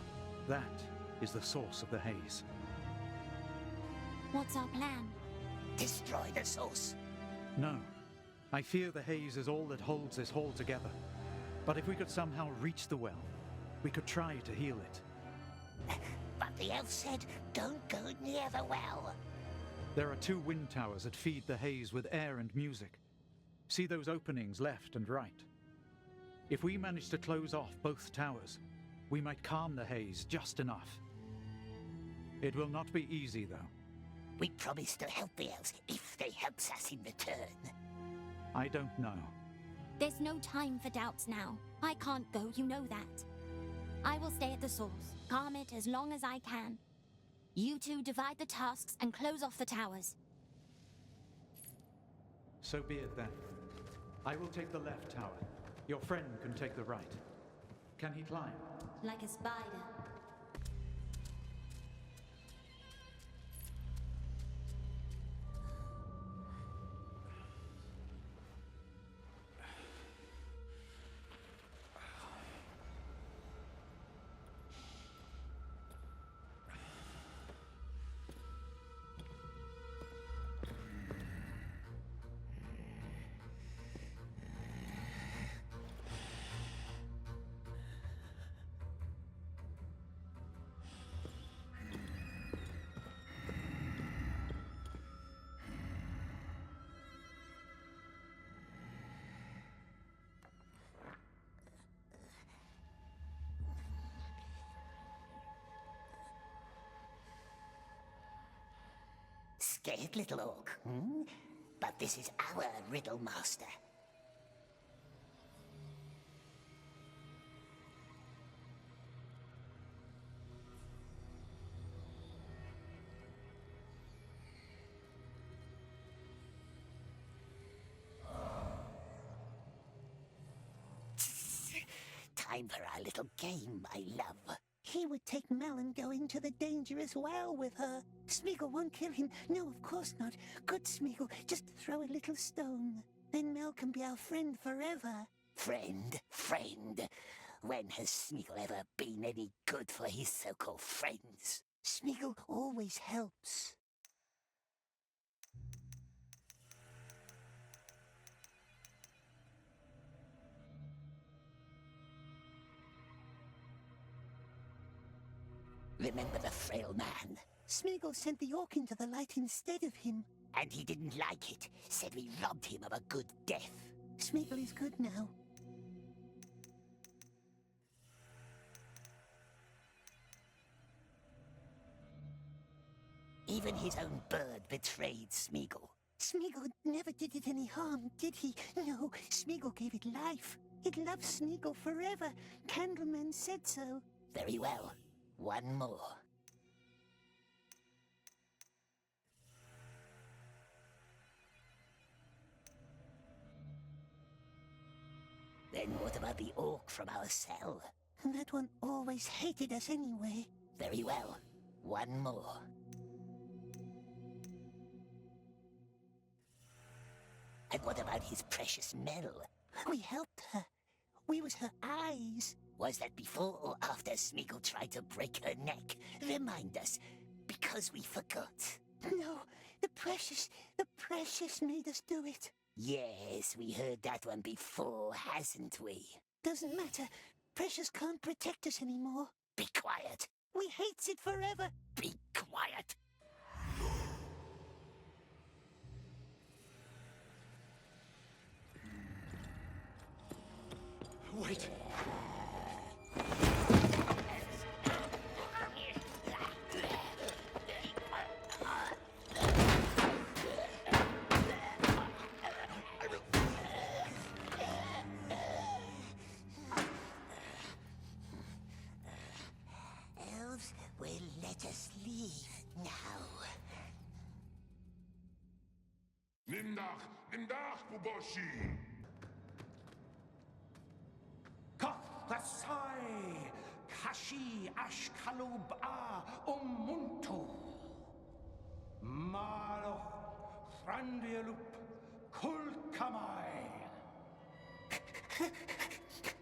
That is the source of the haze. What's our plan? Destroy the source. No. I fear the haze is all that holds this hall together. But if we could somehow reach the well, We could try to heal it. But the elf said, don't go near the well. There are 2 wind towers that feed the haze with air and music. See those openings left and right. If we manage to close off both towers, we might calm the haze just enough. It will not be easy, though. We promise to help the elves if they help us in return. I don't know. There's no time for doubts now. I can't go, you know that. I will stay at the source, calm it as long as I can. You two divide the tasks and close off the towers. So be it then. I will take the left tower. Your friend can take the right. Can he climb? Like a spider. Scared little orc, hmm? But this is our riddle master. Time for our little game, my love. He would take Mel and go into the dangerous well with her. Smeagol won't kill him. No, of course not. Good Smeagol, just throw a little stone. Then Mel can be our friend forever. Friend? When has Smeagol ever been any good for his so-called friends? Smeagol always helps. Remember the frail man? Smeagol sent the orc into the light instead of him. And he didn't like it. Said we robbed him of a good death. Smeagol is good now. Even his own bird betrayed Smeagol. Smeagol never did it any harm, did he? No, Smeagol gave it life. It loved Smeagol forever. Candleman said so. Very well. One more. Then what about the orc from our cell? That one always hated us anyway. Very well. One more. And what about his precious Mel? We helped her. We was her eyes. Was that before or after Smeagol tried to break her neck? Remind us, because we forgot. No, the precious made us do it. Yes, we heard that one before, hasn't we? Doesn't matter. Precious can't protect us anymore. Be quiet. We hates it forever. Be quiet. Wait. Elves will let us leave now. Nimdach, Buboshi! Kasai Kashi Ashkalub A Umuntu Malo Frandialup Kulkamai.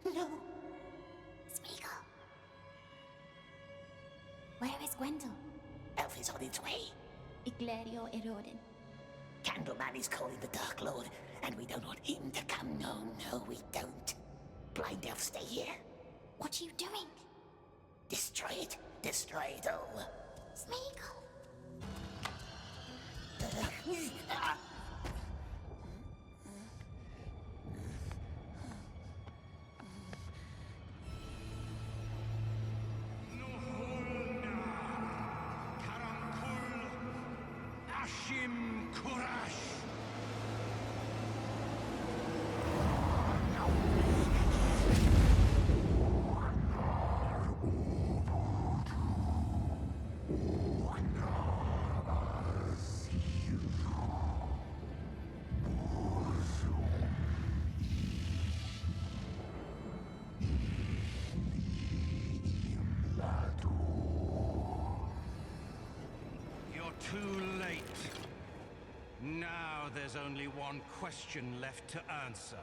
No. Smeagol. Where is Gwendol? Elf is on its way. Iglerio Erodin. Candleman is calling the Dark Lord, and we don't want him to come. No, we don't. Blind Elf, stay here. What are you doing? Destroy it. Destroy it all. Smeagol. Ashim Kurash! You're too late. Now there's only one question left to answer.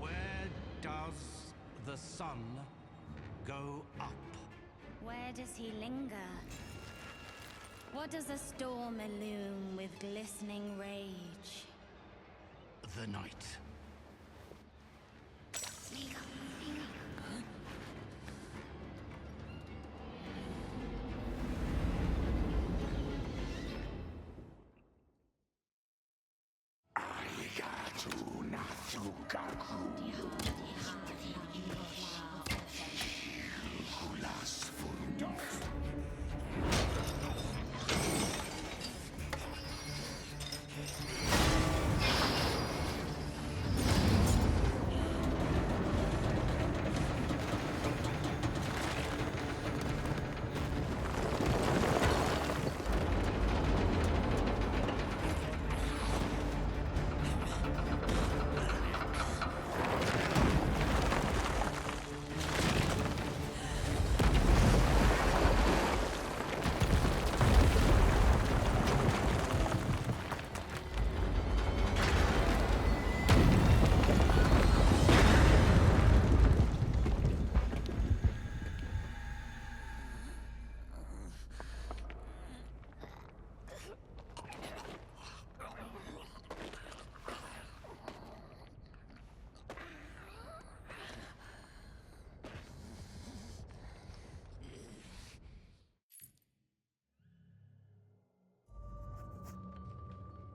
Where does the sun go up? Where does he linger? What does the storm illume with glistening rage? The night.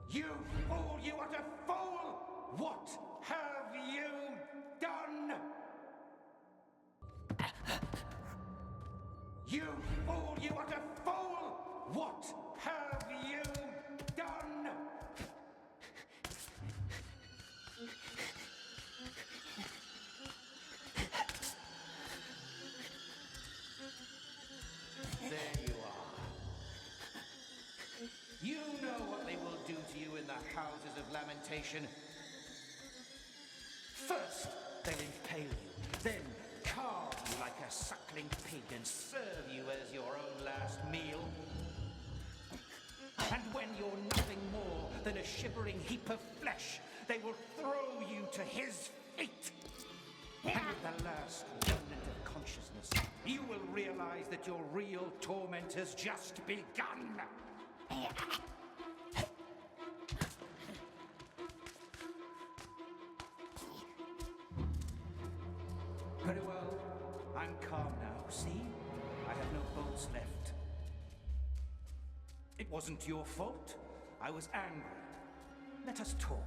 You fool, you utter fool! What have you done? You fool, you utter fool! What have you done? There you are. You know what they will do to you in the houses of lamentation. First, they'll impale you, then carve you like a suckling pig and serve you as your own last meal. And when you're nothing more than a shivering heap of flesh, they will throw you to his feet. And with the last remnant of consciousness, you will realize that your real torment has just begun. Very well. I'm calm now, see? I have no bolts left. It wasn't your fault. I was angry. Let us talk.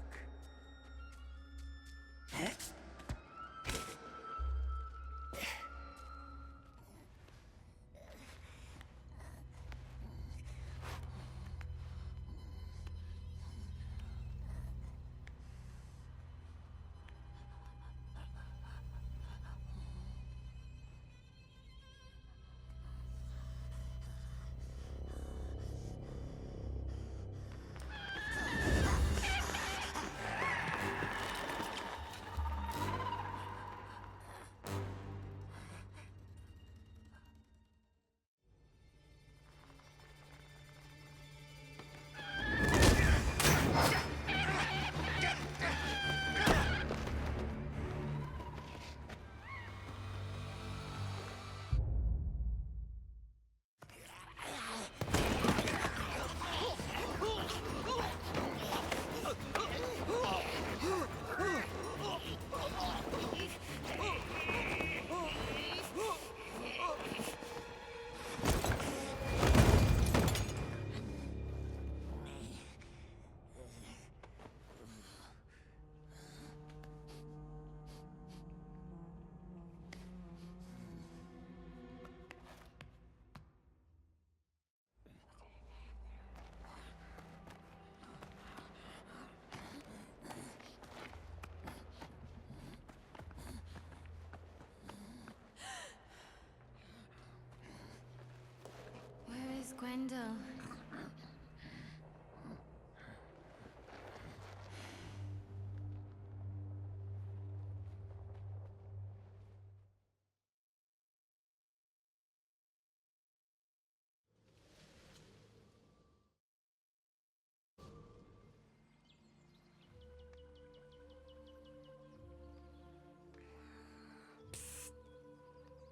Gwendol.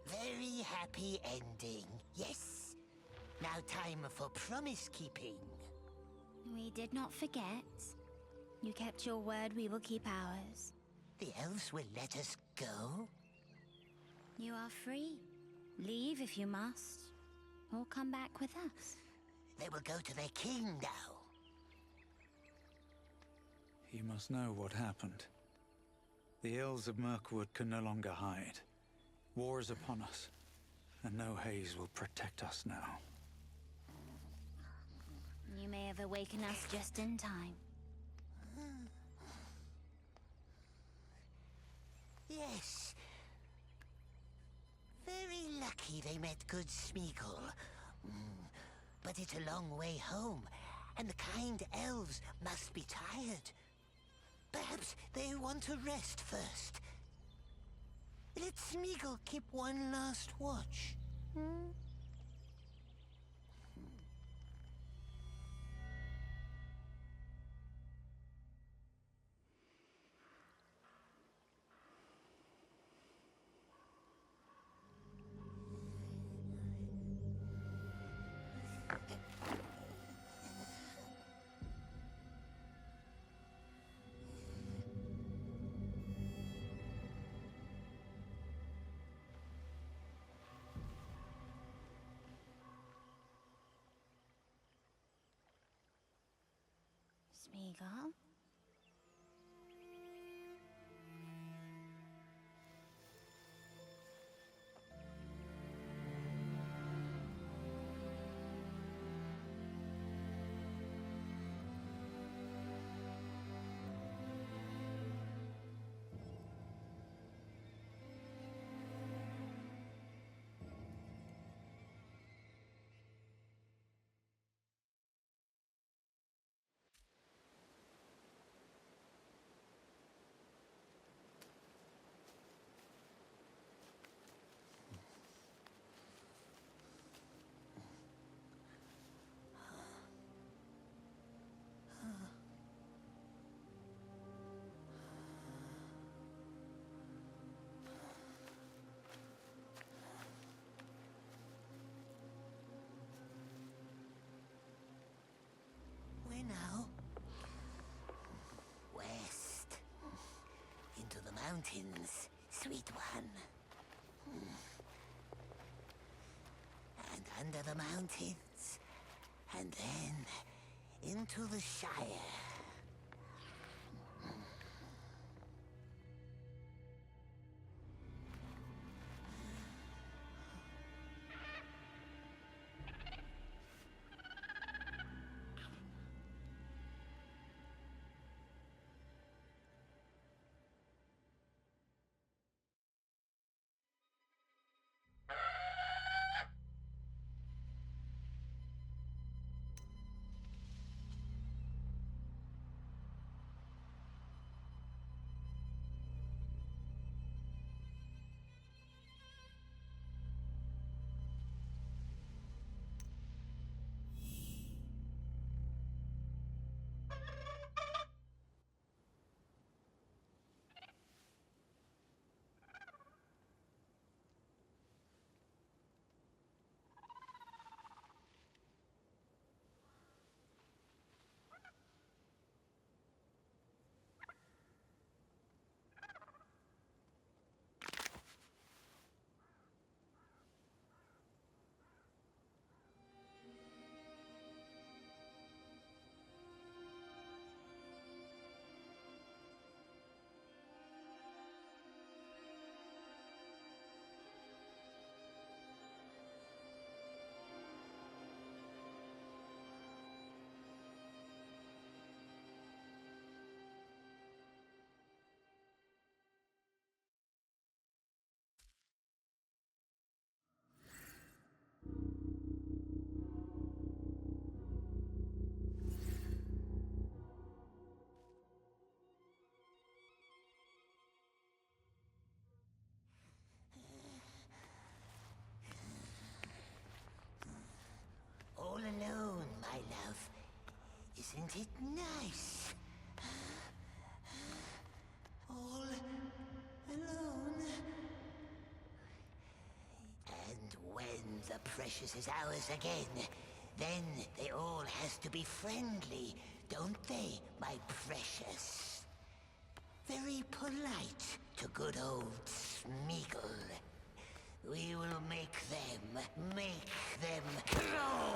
Very happy ending, yes. Now time for promise keeping. We did not forget. You kept your word, we will keep ours. The elves will let us go? You are free. Leave if you must. Or come back with us. They will go to their king now. He must know what happened. The ills of Mirkwood can no longer hide. War is upon us, and no haze will protect us now. You may have awakened us just in time. Yes. Very lucky they met good Smeagol. But it's a long way home, and the kind elves must be tired. Perhaps they want to rest first. Let Smeagol keep one last watch. Smeagol? Where now? West. Into the mountains, sweet one. And under the mountains. And then into the Shire. Isn't it nice? All alone. And when the precious is ours again, then they all has to be friendly, don't they, my precious? Very polite to good old Smeagol. We will make them crawl!